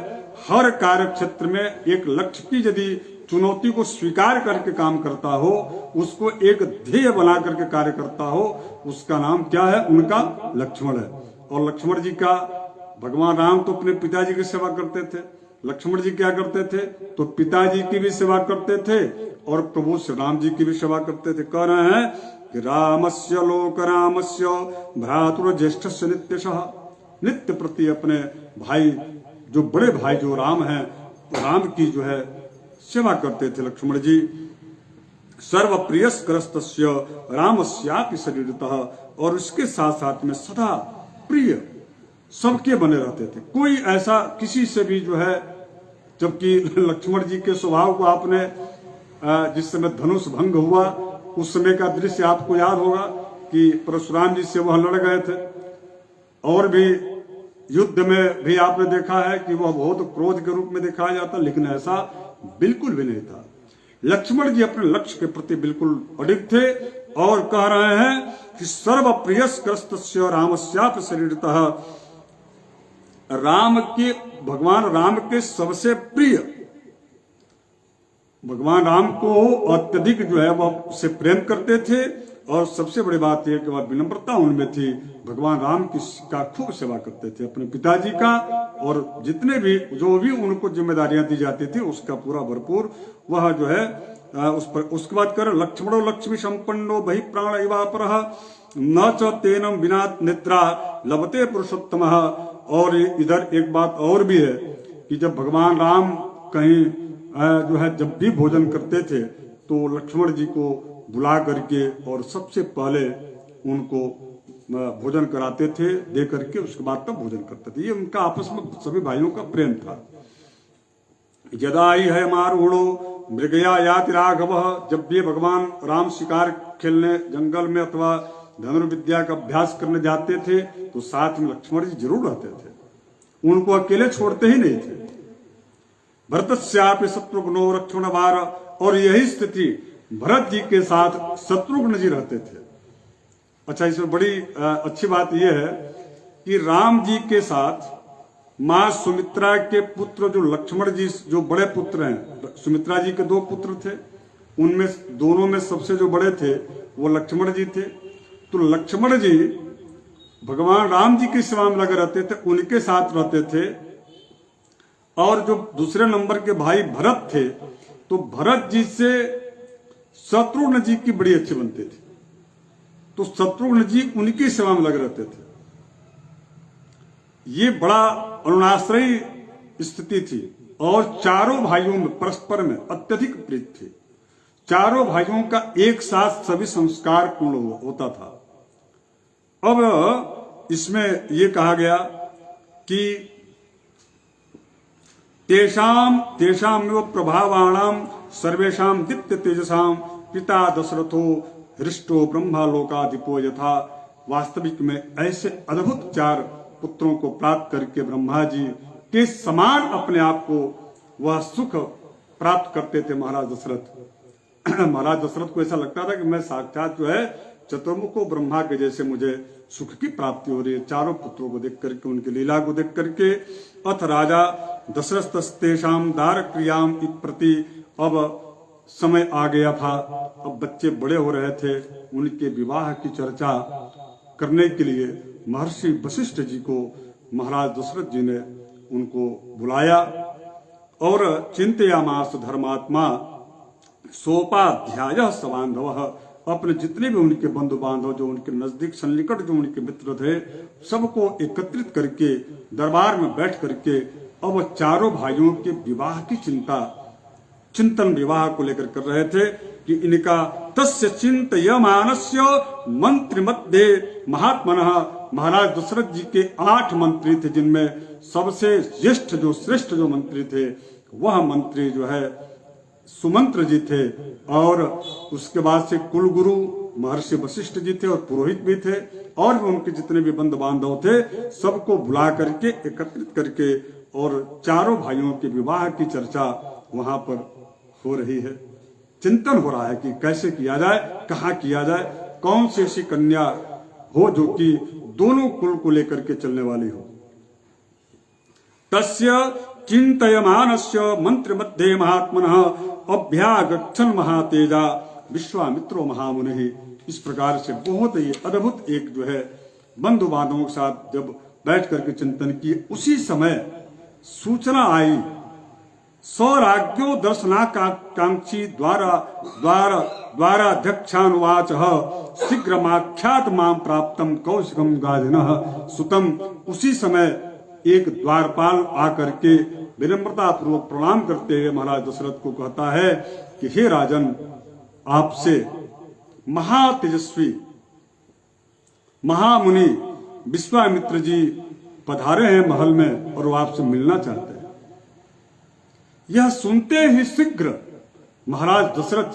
हर कार्य क्षेत्र में एक लक्ष्य की यदि चुनौती को स्वीकार करके काम करता हो, उसको एक ध्येय बना करके कार्य करता हो, उसका नाम क्या है? उनका लक्ष्मण है। और लक्ष्मण जी का, भगवान राम तो अपने पिताजी की सेवा करते थे, लक्ष्मण जी क्या करते थे? तो पिताजी की भी सेवा करते थे और प्रभु श्री राम जी की भी सेवा करते थे। कह रहे हैं कि रामस्य लोक रामस्य भ्रातुर ज्येष्ठस्य नित्यशः, नित्य प्रति अपने भाई, जो बड़े भाई जो राम हैं, राम की जो है सेवा करते थे लक्ष्मण जी। सर्व प्रियस्करस्तस्य रामस्यापि शरीरतः, और उसके साथ साथ में सदा प्रिय सबके बने रहते थे। कोई ऐसा किसी से भी जो है, जबकि लक्ष्मण जी के स्वभाव को आपने जिस समय धनुष भंग हुआ उस समय का दृश्य आपको याद होगा कि परशुराम जी से वह लड़ गए थे, और भी युद्ध में भी आपने देखा है कि वह बहुत क्रोध के रूप में दिखाया जाता, लेकिन ऐसा बिल्कुल भी नहीं था। लक्ष्मण जी अपने लक्ष्य के प्रति बिल्कुल अडिग थे और कह रहे हैं कि सर्व प्रियस्करस्तस्य रामस्यापि शरीरतः, राम के, भगवान राम के सबसे प्रिय, भगवान राम को अत्यधिक जो है वह से प्रेम करते थे। और सबसे बड़ी बात यह कि वह विनम्रता उनमें थी, भगवान राम की का खूब सेवा करते थे, अपने पिताजी का, और जितने भी जो भी उनको जिम्मेदारियां दी जाती थी उसका पूरा भरपूर वह जो है उस पर। उसके बाद कर लक्ष्मणो लक्ष्मी संपन्नो बहि प्राण इवापरः न च तेनम बिना निद्रा लभते पुरुषोत्तमः। और इधर एक बात और भी है कि जब भगवान राम कहीं जो है जब भी भोजन करते थे तो लक्ष्मण जी को बुला करके और सबसे पहले उनको भोजन कराते थे, दे करके उसके बाद तब भोजन करते थे। ये उनका आपस में सभी भाइयों का प्रेम था। यदा ही है मारूढ़ो मृगया याति राघव, जब भी भगवान राम शिकार खेलने जंगल में अथवा धनुर्विद्या का अभ्यास करने जाते थे तो साथ में लक्ष्मण जी जरूर रहते थे, उनको अकेले छोड़ते ही नहीं थे। भरतस्यापि शत्रुघ्नो रक्षण वार, और यही स्थिति भरत जी के साथ शत्रुघ्न जी रहते थे। अच्छा, इसमें बड़ी अच्छी बात यह है कि राम जी के साथ मां सुमित्रा के पुत्र जो लक्ष्मण जी, जो बड़े पुत्र हैं, सुमित्रा जी के 2 पुत्र थे, उनमें दोनों में सबसे जो बड़े थे वो लक्ष्मण जी थे। तो लक्ष्मण जी भगवान राम जी की सेवा में लगे रहते थे, उनके साथ रहते थे। और जो दूसरे नंबर के भाई भरत थे, तो भरत जी से शत्रुघ्न जी की बड़ी अच्छी बनती थी, तो शत्रुघ्न जी उनकी सेवा में लगे रहते थे। ये बड़ा अरुणाश्रयी स्थिति थी। और चारों भाइयों में परस्पर में अत्यधिक प्रीत थी। चारों भाइयों का एक साथ सभी संस्कार पूर्ण होता था। अब इसमें यह कहा गया कि तेषाम प्रभावाणाम सर्वेषाम दीप्त तेजसाम पिता दशरथो हृष्टो ब्रह्मालोकाधिपो यथा। वास्तविक में ऐसे अद्भुत 4 पुत्रों को प्राप्त करके ब्रह्मा जी के समान अपने आप को वह सुख प्राप्त करते थे महाराज दशरथ। महाराज दशरथ को ऐसा लगता था कि मैं साक्षात जो है चतुर्मुख ब्रह्मा के जैसे मुझे सुख की प्राप्ति हो रही है, चारों पुत्रों को देख करके, उनकी लीला को देख करके। अथ राजा दशरथस्तेषाम दार क्रियाम प्रति। अब समय आ गया था, अब बच्चे बड़े हो रहे थे, उनके विवाह की चर्चा करने के लिए महर्षि वशिष्ठ जी को महाराज दशरथ जी ने उनको बुलाया और चिंतयामास धर्मात्मा सोपाध्याय सबांधव। अपने जितने भी उनके बंधु बांधव, जो उनके नजदीक सन्निकट जो उनके मित्र थे, सबको एकत्रित करके दरबार में बैठ करके अब चारों भाइयों के विवाह की चिंतन विवाह को लेकर कर रहे थे कि इनका तस्य चिंतयमानस्य मंत्री मध्य महात्मनः। महाराज दशरथ जी के 8 मंत्री थे, जिनमें सबसे ज्येष्ठ जो श्रेष्ठ जो मंत्री थे वह मंत्री जो है सुमंत्र जी थे। और उसके बाद से कुलगुरु महर्षि वशिष्ठ जी थे और पुरोहित भी थे, और भी उनके जितने भी बंधु बांधव थे सबको बुला करके एकत्रित करके और चारों भाइयों के विवाह की चर्चा वहां पर हो रही है। चिंतन हो रहा है कि कैसे किया जाए, कहाँ किया जाए, कौन सी ऐसी कन्या हो जो कि दोनों कुल को लेकर के चलने वाली हो। तस्य चिंतयमानस्य मंत्र मध्ये महात्मनः अभ्यागच्छन् महातेजा विश्वामित्रो महामुनि। इस प्रकार से बहुत ही अद्भुत एक जो है बंधु बांधवों के साथ जब बैठ करके चिंतन किए, उसी समय सूचना आई, स्वराज्ञो दर्शनाकांक्षी द्वाराध्यक्षानुवाच शीघ्रमाख्यात मां प्राप्तम कौशिकम गाधिनः सुतम। उसी समय एक द्वारपाल आकर के विनम्रता पूर्वक प्रणाम करते हुए महाराज दशरथ को कहता है कि हे राजन, आपसे महातेजस्वी महामुनि विश्वामित्र जी पधारे हैं महल में और वो आपसे मिलना चाहते हैं। यह सुनते ही शीघ्र महाराज दशरथ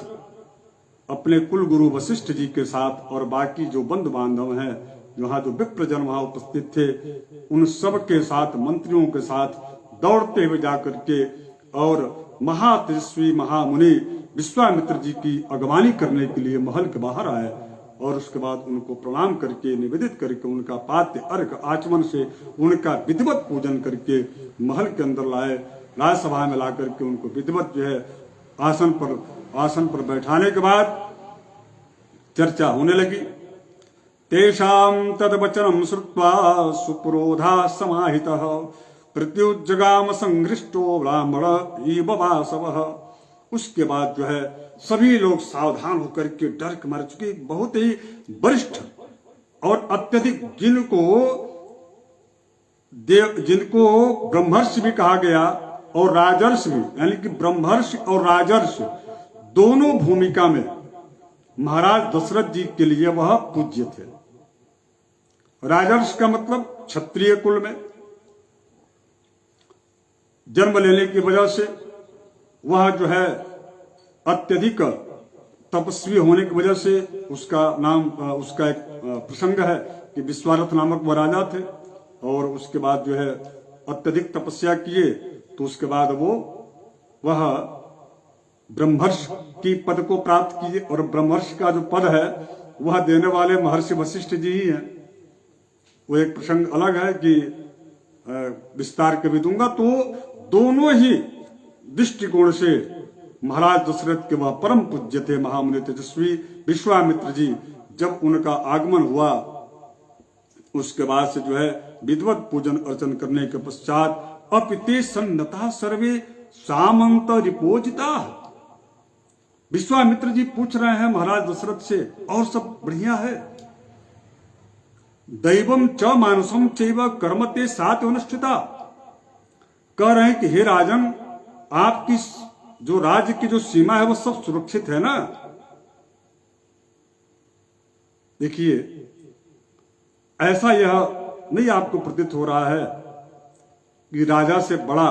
अपने कुल गुरु वशिष्ठ जी के साथ और बाकी जो बंधु बांधव हैं, वहां जो विप्रजन वहां उपस्थित थे, उन सब के साथ मंत्रियों के साथ दौड़ते हुए जाकर के और महातेजस्वी महामुनि विश्वामित्र जी की अगवानी करने के लिए महल के बाहर आए और उसके बाद उनको प्रणाम करके निवेदित करके उनका पाद्य अर्घ आचमन से उनका विधिवत पूजन करके महल के अंदर लाए। राजसभा में ला करके उनको विधिवत जो है आसन पर बैठाने के बाद चर्चा होने लगी। तेषां तद्वचनं श्रुत्वा सुपुरोधा समाहितः प्रत्युज्जगाम संघृष्टो ब्राह्मण इव वासवः। उसके बाद जो है सभी लोग सावधान होकर के डर के मारे, चुके बहुत ही वरिष्ठ और अत्यधिक जिनको ब्रह्मर्षि भी कहा गया और राजर्षि भी, यानी कि ब्रह्मर्षि और राजर्षि दोनों भूमिका में महाराज दशरथ जी के लिए वह पूज्य थे। राजर्षि का मतलब क्षत्रिय कुल में जन्म लेने की वजह से वह जो है अत्यधिक तपस्वी होने की वजह से उसका एक प्रसंग है कि विश्वारथ नामक वह राजा थे और उसके बाद जो है अत्यधिक तपस्या किए, तो उसके बाद वह ब्रह्मर्षि की पद को प्राप्त किए और ब्रह्मर्षि का जो पद है वह देने वाले महर्षि वशिष्ठ जी ही हैं। वो एक प्रसंग अलग है कि विस्तार के भी दूंगा। तो दोनों ही दृष्टिकोण से महाराज दशरथ के वह परम पूज्य थे महामुनि तेजस्वी विश्वामित्र जी। जब उनका आगमन हुआ उसके बाद से जो है विधिवत पूजन अर्चन करने के पश्चात अपिते सन्नता सर्वे सामंत रिपोजिता। विश्वामित्र जी पूछ रहे हैं महाराज दशरथ से, और सब बढ़िया है? दैवम च मानसम चैव कर्मते साथ अनुष्ठिता। कह रहे हैं कि हे राजन, आपकी जो राज्य की जो सीमा है वो सब सुरक्षित है ना? देखिए, ऐसा यह नहीं आपको प्रतीत हो रहा है कि राजा से बड़ा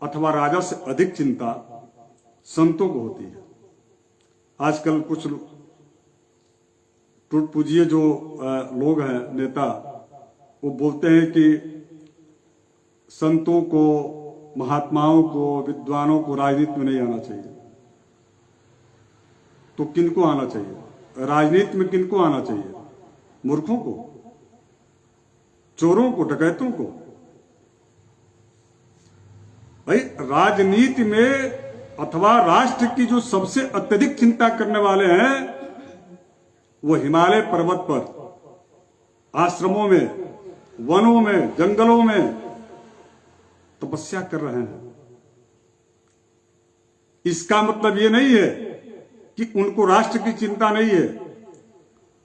अथवा राजा से अधिक चिंता संतों को होती है। आजकल कुछ टूट पूजिए जो लोग हैं, नेता, वो बोलते हैं कि संतों को, महात्माओं को, विद्वानों को राजनीति में नहीं आना चाहिए। तो किनको आना चाहिए? राजनीति में किनको आना चाहिए? मूर्खों को, चोरों को, डकैतों को। भाई, राजनीति में अथवा राष्ट्र की जो सबसे अत्यधिक चिंता करने वाले हैं वो हिमालय पर्वत पर, आश्रमों में, वनों में, जंगलों में तपस्या कर रहे हैं। इसका मतलब ये नहीं है कि उनको राष्ट्र की चिंता नहीं है।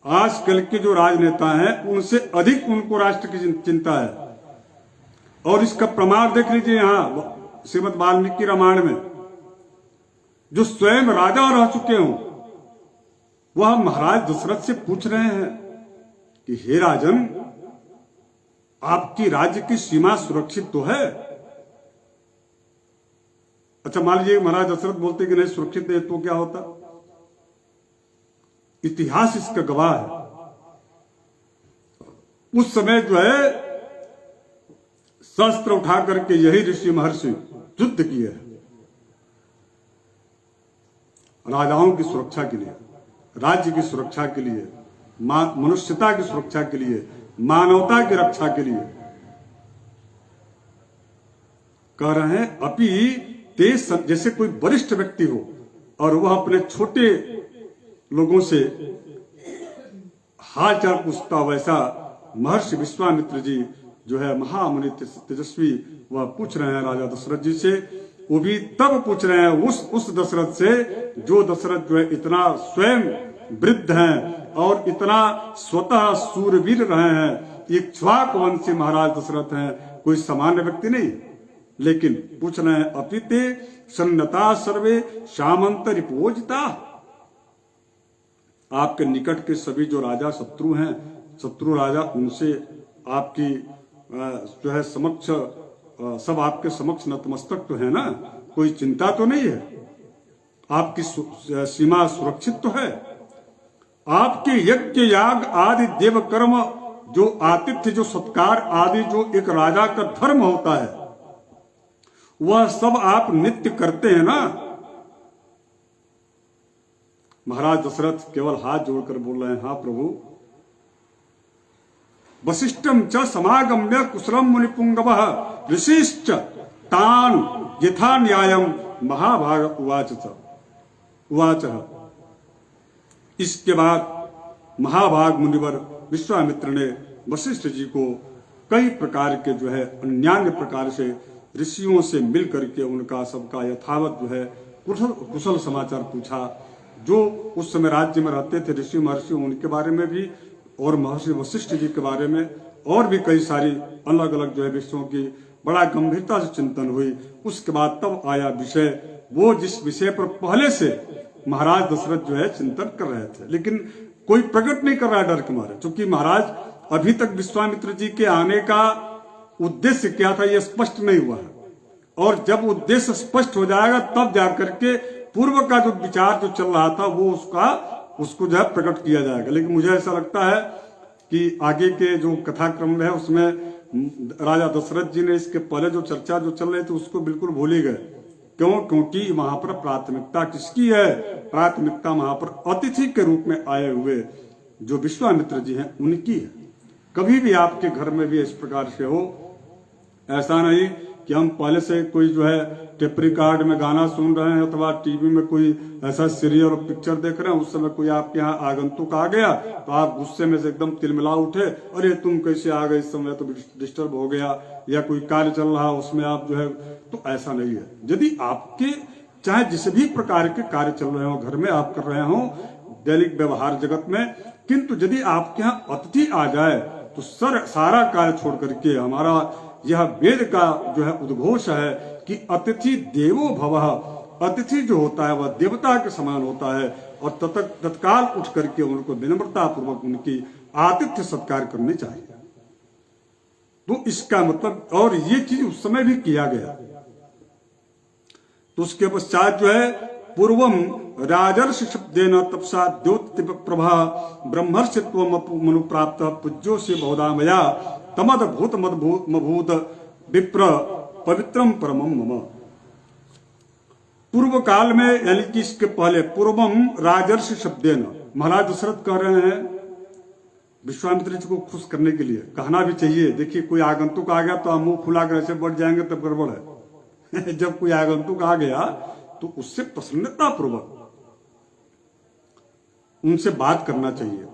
आजकल के जो राजनेता हैं उनसे अधिक उनको राष्ट्र की चिंता है। और इसका प्रमाण देख लीजिए यहां श्रीमद् वाल्मीकि रामायण में, जो स्वयं राजा रह चुके हों, वह महाराज दशरथ से पूछ रहे हैं कि हे राजन, आपकी राज्य की सीमा सुरक्षित तो है? अच्छा, मान लीजिए महाराज दशरथ बोलते कि नहीं सुरक्षित है, तो क्या होता? इतिहास इसका गवाह है। उस समय जो है शस्त्र उठा करके यही ऋषि महर्षि युद्ध किए हैं राजाओं की सुरक्षा के लिए, राज्य की सुरक्षा के लिए, मनुष्यता की सुरक्षा के लिए, मानवता की रक्षा के लिए। कह रहे हैं अपि ते, जैसे कोई वरिष्ठ व्यक्ति हो और वह अपने छोटे लोगों से हाल चाल पूछता, वैसा महर्षि विश्वामित्र जी जो है महामुनि तेजस्वी, वह पूछ रहे हैं राजा दशरथ जी से। वो भी तब पूछ रहे हैं उस दशरथ से जो दशरथ जो है इतना स्वयं वृद्ध हैं और इतना स्वतः सूरवीर रहे हैं। इक्ष्वाक वंशी महाराज दशरथ हैं, कोई सामान्य व्यक्ति नहीं। लेकिन पूछ रहे हैं अपिते सन्नता सर्वे सामंत रिपोजिता। आपके निकट के सभी जो राजा शत्रु हैं, शत्रु राजा, उनसे आपकी जो है समक्ष, सब आपके समक्ष नतमस्तक तो है ना? कोई चिंता तो नहीं है? आपकी सीमा सुरक्षित तो है? आपके यज्ञ याग आदि देव कर्म, जो आतिथ्य, जो सत्कार आदि जो एक राजा का धर्म होता है, वह सब आप नित्य करते हैं ना? महाराज दशरथ केवल हाथ जोड़कर बोल रहे हैं, हाँ प्रभु। वशिष्ठम च समागम्य कुशलम मुनिपुंगवः ऋषिश्च तान यथा न्यायम महाभाग उवाच। इसके बाद महाभाग मुनिवर विश्वामित्र ने वशिष्ठ जी को कई प्रकार के जो है अन्यान्य प्रकार से ऋषियों से मिल करके उनका सबका यथावत जो है कुशल समाचार पूछा। जो उस समय राज्य में रहते थे ऋषि महर्षि, उनके बारे में भी, और महर्षि वशिष्ठ जी के बारे में, और भी कई सारी अलग अलग जो है विषयों की बड़ा गंभीरता से चिंतन हुई। उसके बाद तब आया विषय, वो जिस विषय पर पहले से महाराज दशरथ जो है चिंतन कर रहे थे, लेकिन कोई प्रकट नहीं कर रहा है डर के मारे, क्योंकि महाराज अभी तक विश्वामित्र जी के आने का उद्देश्य क्या था यह स्पष्ट नहीं हुआ है। और जब उद्देश्य स्पष्ट हो जाएगा तब जाकर के पूर्व का जो विचार जो चल रहा था वो उसको जो है प्रकट किया जाएगा। लेकिन मुझे ऐसा लगता है कि आगे के जो कथाक्रम है उसमें राजा दशरथ जी ने इसके पहले जो चर्चा जो चल रही थी उसको बिल्कुल भूल ही गए। क्यों? क्योंकि वहां पर प्राथमिकता किसकी है? प्राथमिकता वहां पर अतिथि के रूप में आए हुए जो विश्वामित्र जी हैं उनकी है। कभी भी आपके घर में भी इस प्रकार से हो ऐसा नहीं कि हम पहले से कोई जो है टेप रिकॉर्ड में गाना सुन रहे हैं अथवा टीवी में कोई ऐसा सीरियल और पिक्चर देख रहे हैं, उस समय कोई आपके यहाँ आगंतुक आ गया तो आप गुस्से में से एकदम तिलमिला उठे, अरे तुम कैसे आ गए, इस समय तो डिस्टर्ब हो गया, या कोई कार्य चल रहा उसमें आप जो है, तो ऐसा नहीं है। यदि आपके चाहे जिस भी प्रकार के कार्य चल रहे हो, घर में आप कर रहे हो, दैनिक व्यवहार जगत में, किंतु यदि आपके यहाँ अतिथि आ जाए तो सारा कार्य छोड़ करके, हमारा यह वेद का जो है उद्घोष है कि अतिथि देवो भवः, अतिथि जो होता है वह देवता के समान होता है, और तत्काल उठ करके उनको विनम्रता पूर्वक उनकी आतिथ्य सत्कार करने चाहिए। तो इसका मतलब, और ये चीज उस समय भी किया गया। तो उसके पश्चात जो है पूर्वम राजर्षि शब्देन तपसा द्योति प्रभा ब्रह्मर्षित्व मनु प्राप्त पूज्यो से बहुधामया तमद भूत मभूत विप्र पवित्रम परमम मम। पूर्व काल में, यानी कि इसके पहले, पूर्वम राजर्षि शब्देन, महाराज दशरथ कह रहे हैं विश्वामित्र जी को खुश करने के लिए, कहना भी चाहिए। देखिए कोई आगंतुक आ गया तो हम मुंह खुला कर ऐसे बढ़ जाएंगे तब गड़बड़ है। जब कोई आगंतुक आ गया तो उससे प्रसन्नता पूर्वक उनसे बात करना चाहिए,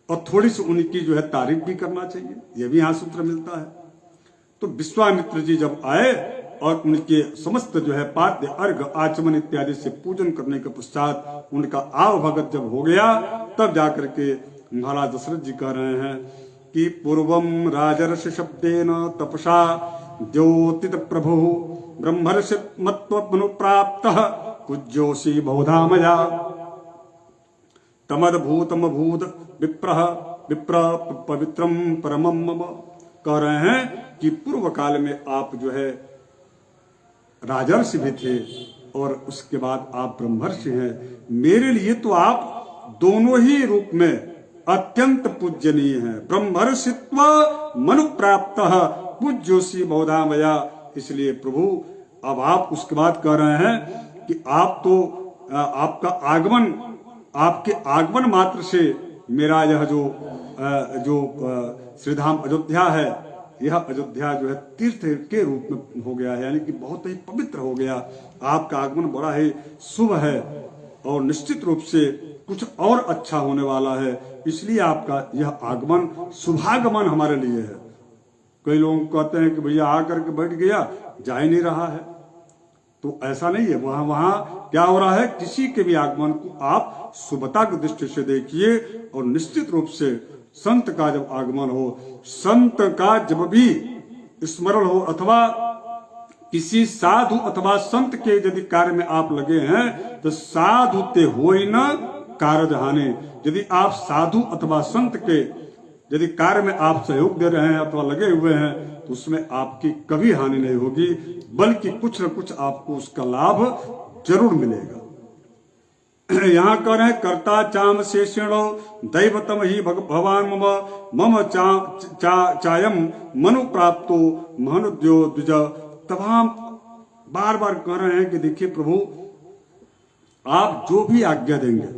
और थोड़ी सी उनकी जो है तारीफ भी करना चाहिए। यह भी यहां सूत्र मिलता है। तो विश्वामित्र जी जब आए और उनके समस्त जो है पाद्य अर्घ आचमन इत्यादि से पूजन करने के पश्चात उनका आवभगत जब हो गया, तब जाकर के महाराज दशरथ जी कह रहे हैं कि पूर्वम राजर्षि शब्देन तपसा द्योतित प्रभु ब्रह्मर्षि मत्वनु प्राप्त पूज्योसी बहुधामया तमद भूतम भूत विप्र पवित्रम परमम मम। कह रहे हैं कि पूर्व काल में आप जो है राजर्षि भी थे और उसके बाद आप ब्रह्मर्षि हैं। मेरे लिए तो आप दोनों ही रूप में अत्यंत पूजनीय हैं। ब्रह्मर्षित्व मनु प्राप्त पूज्योसी बहुधामया। इसलिए प्रभु अब आप उसके बाद कह रहे हैं कि आप तो आपका आगमन, आपके आगमन मात्र से मेरा यह जो श्रीधाम अयोध्या है, यह अयोध्या जो है तीर्थ के रूप में हो गया है, यानी कि बहुत ही पवित्र हो गया। आपका आगमन बड़ा ही शुभ है और निश्चित रूप से कुछ और अच्छा होने वाला है। इसलिए आपका यह आगमन शुभागमन हमारे लिए है। कई लोग कहते हैं कि भैया आकर के बैठ गया, जा ही नहीं रहा है, तो ऐसा नहीं है। वहां क्या हो रहा है, किसी के भी आगमन को आप शुभता की दृष्टि से देखिए, और निश्चित रूप से संत का जब आगमन हो, संत का जब भी स्मरण हो, अथवा किसी साधु अथवा संत के यदि कार्य में आप लगे हैं तो साधु ते होई न कार्य जहाने। यदि आप साधु अथवा संत के यदि कार्य में आप सहयोग दे रहे हैं अथवा लगे हुए हैं तो उसमें आपकी कभी हानि नहीं होगी, बल्कि कुछ न कुछ आपको उसका लाभ जरूर मिलेगा। यहाँ कह रहे हैं कर्ता चाम शेषेणो दैवतम ही भगवान मम चायम मनु प्राप्तो महनुद्यो द्विज। तब हम बार बार कह रहे हैं कि देखिए प्रभु, आप जो भी आज्ञा देंगे,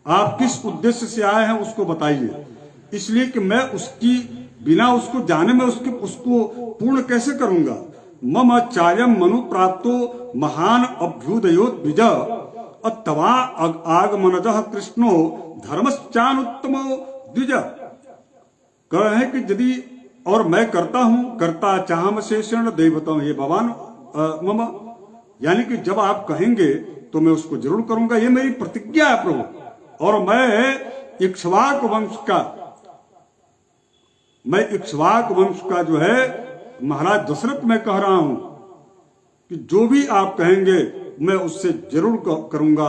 आप किस उद्देश्य से आए हैं उसको बताइए, इसलिए कि मैं उसकी बिना उसको जाने में उसको पूर्ण कैसे करूंगा। मम चायम मनु प्राप्तो महान अभ्युदयो द्विज तवा आगमनजः कृष्णो धर्मश्चानुत्तमो द्विज। कह रहे हैं कि यदि, और मैं करता हूं, कर्ता चाहम शेषण दैवतम हे भगवान मम, यानी कि जब आप कहेंगे तो मैं उसको जरूर करूंगा, ये मेरी प्रतिज्ञा है प्रभु। और मैं इक्ष्वाक वंश का जो है महाराज दशरथ में कह रहा हूं कि जो भी आप कहेंगे मैं उससे जरूर करूंगा।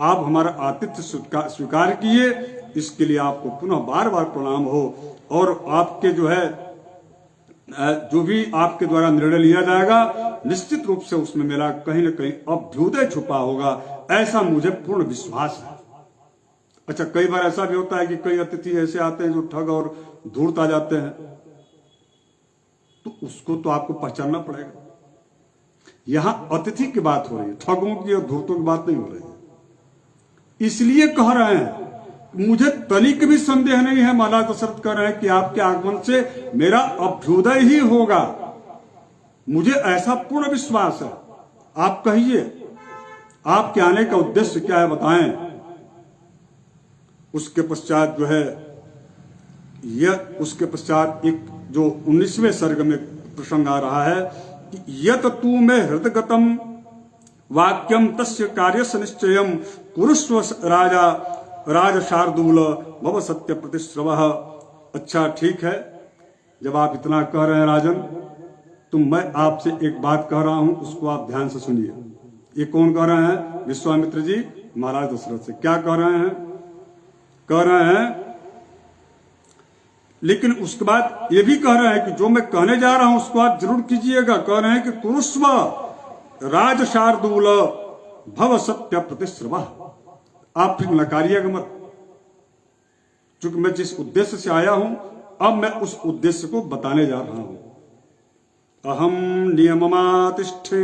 आप हमारा आतिथ्य स्वीकार किए, इसके लिए आपको पुनः बार बार प्रणाम हो। और आपके जो है जो भी आपके द्वारा निर्णय लिया जाएगा, निश्चित रूप से उसमें मेरा कहीं न कहीं अभ्युदय छुपा होगा, ऐसा मुझे पूर्ण विश्वास है। अच्छा, कई बार ऐसा भी होता है कि कई अतिथि ऐसे आते हैं जो ठग और धूर्त आ जाते हैं, तो उसको तो आपको पहचानना पड़ेगा। यहां अतिथि की बात हो रही है, ठगों की और धूर्तों की बात नहीं हो रही है। इसलिए कह रहे हैं, मुझे तनिक भी संदेह नहीं है, महाराज दशरथ कह रहे हैं कि आपके आगमन से मेरा अभ्युदय ही होगा। मुझे ऐसा पूर्ण विश्वास है। आप कहिए, आपके आने का उद्देश्य क्या है, बताएं। उसके पश्चात जो है उसके पश्चात एक जो 19वें सर्ग में प्रसंग आ रहा है कि यत तू में हृदगतम वाक्यम तस्य कार्यस्य निश्चयम कुरुष्व राजा राज शार्दूल भव सत्य प्रतिश्रव। अच्छा ठीक है, जब आप इतना कह रहे हैं राजन, तो मैं आपसे एक बात कह रहा हूं, उसको आप ध्यान से सुनिए। ये कौन कह रहे हैं? विश्वामित्र जी महाराज दशरथ से। क्या कह रहे हैं? कह रहे हैं, लेकिन उसके बाद ये भी कह रहे हैं कि जो मैं कहने जा रहा हूं उसको आप जरूर कीजिएगा। कह रहे हैं कि कुरुष्व राज शार्दूल भव सत्य प्रतिश्रव। आप फिर नकारिएगा मत, चूंकि मैं जिस उद्देश्य से आया हूं अब मैं उस उद्देश्य को बताने जा रहा हूं। अहम नियममातिष्ठे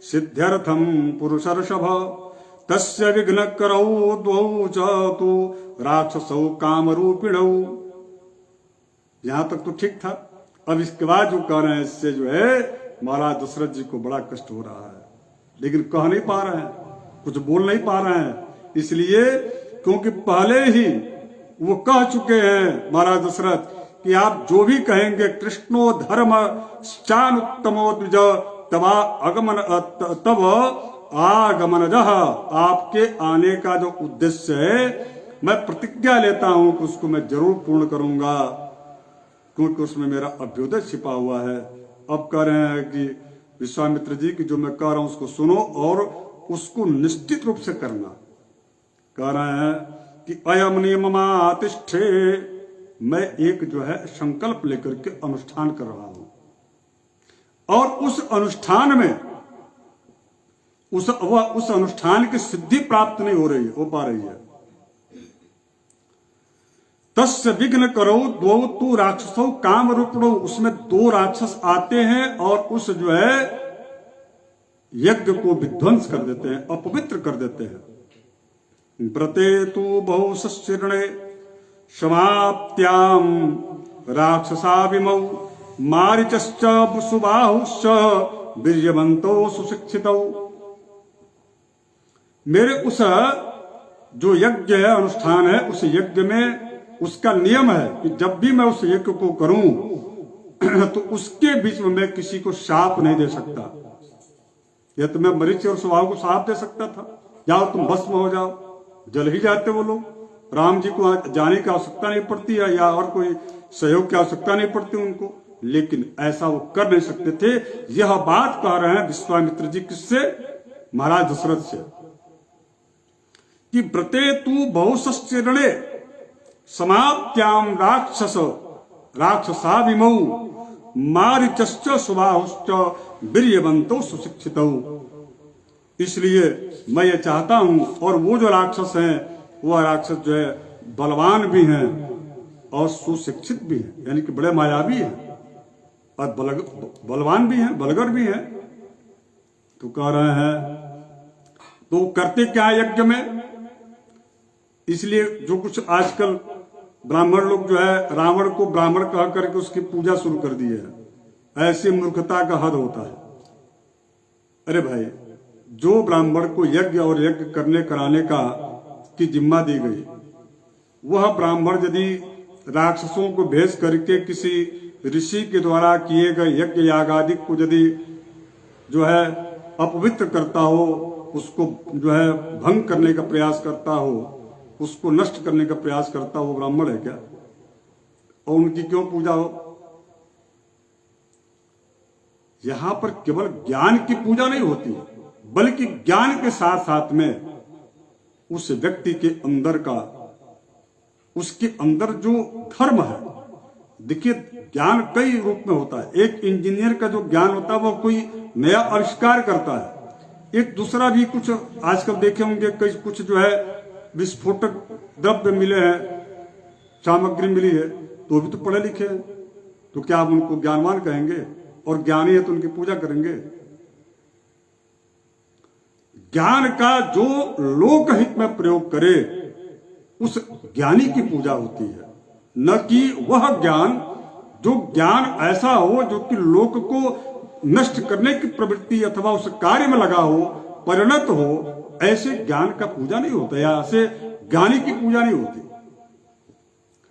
सिद्ध्यर्थम पुरुषर्षभ तस्य विघ्न करौ द्वौ च तु राक्षसौ कामरूपिणौ। यहां तक तो ठीक था। अब इसके बाद जो कह रहे हैं, इससे जो है महाराज दशरथ जी को बड़ा कष्ट हो रहा है, लेकिन कह नहीं पा रहे हैं, कुछ बोल नहीं पा रहे हैं। इसलिए क्योंकि पहले ही वो कह चुके हैं महाराज दशरथ कि आप जो भी कहेंगे कृष्णो धर्म चानुत्तमो द्विज तबा आगमन तब आगमनजः, आपके आने का जो उद्देश्य है मैं प्रतिज्ञा लेता हूं कि उसको मैं जरूर पूर्ण करूंगा, क्योंकि उसमें मेरा अभ्युदय छिपा हुआ है। अब कह रहे हैं कि विश्वामित्र जी की जो मैं कह रहा हूं उसको सुनो और उसको निश्चित रूप से करना। कह रहे हैं कि अयम नियममातिष्ठे, मैं एक जो है संकल्प लेकर के अनुष्ठान कर रहा हूं, और उस अनुष्ठान में उस अनुष्ठान की सिद्धि प्राप्त नहीं हो पा रही है। तस्य विघ्न करो द्वौ तु राक्षसों काम रूपणो, उसमें दो राक्षस आते हैं और उस जो है यज्ञ को विध्वंस कर देते हैं, अपवित्र कर देते हैं। व्रते तु बहुशस्यर्णे समाप्त्याम राक्षसाभिमौ मारीचश्च सुबाहुश्च वीर्यवन्तो सुशिक्षितौ। मेरे उस जो यज्ञ है, अनुष्ठान है, उस यज्ञ में उसका नियम है कि जब भी मैं उस यज्ञ को करूं तो उसके बीच में मैं किसी को शाप नहीं दे सकता। या तो मैं मरीच और स्वभाव को शाप दे सकता था, जाओ तुम भस्म हो जाओ, जल ही जाते वो लोग। राम जी को जाने की आवश्यकता नहीं पड़ती है या और कोई सहयोग की आवश्यकता नहीं पड़ती उनको, लेकिन ऐसा वो कर नहीं सकते थे। यह बात कह रहे हैं विश्वामित्र जी किससे? महाराज दशरथ से, कि व्रते तु बहुशस्यर्णे समाप्त्याम राक्षसाभिमौ मारीचश्च सुबाहुश्च वीर्यवन्तो सुशिक्षितौ। इसलिए मैं ये चाहता हूं, और वो जो राक्षस हैं वो राक्षस जो है बलवान भी हैं और सुशिक्षित भी हैं, यानी कि बड़े मायावी हैं और बलवान भी हैं, बलगर भी हैं। तो कह रहे हैं, तो करते क्या यज्ञ में? इसलिए जो कुछ आजकल ब्राह्मण लोग जो है रावण को ब्राह्मण कह करके उसकी पूजा शुरू कर दी है, ऐसी मूर्खता का हद होता है। अरे भाई, जो ब्राह्मण को यज्ञ और यज्ञ करने कराने का की जिम्मा दी गई, वह ब्राह्मण यदि राक्षसों को भेज करके किसी ऋषि के द्वारा किए गए यज्ञ याग आदि को यदि जो है अपवित्र करता हो, उसको जो है भंग करने का प्रयास करता हो, उसको नष्ट करने का प्रयास करता हो, वो ब्राह्मण है क्या? और उनकी क्यों पूजा हो? यहां पर केवल ज्ञान की पूजा नहीं होती, बल्कि ज्ञान के साथ साथ में उस व्यक्ति के अंदर का, उसके अंदर जो धर्म है। देखिए, ज्ञान कई रूप में होता है। एक इंजीनियर का जो ज्ञान होता है वो कोई नया आविष्कार करता है। एक दूसरा भी कुछ आजकल देखे होंगे, कई कुछ जो है विस्फोटक द्रव्य मिले हैं, सामग्री मिली है, तो भी तो पढ़े लिखे हैं, तो क्या आप उनको ज्ञानवान कहेंगे? और ज्ञानी है तो उनकी पूजा करेंगे? ज्ञान का जो लोकहित में प्रयोग करे उस ज्ञानी की पूजा होती है, न कि वह ज्ञान जो ज्ञान ऐसा हो जो कि लोक को नष्ट करने की प्रवृत्ति अथवा उस कार्य में लगा हो, परिणत हो, ऐसे ज्ञान का पूजा नहीं होता, या ऐसे ज्ञानी की पूजा नहीं होती।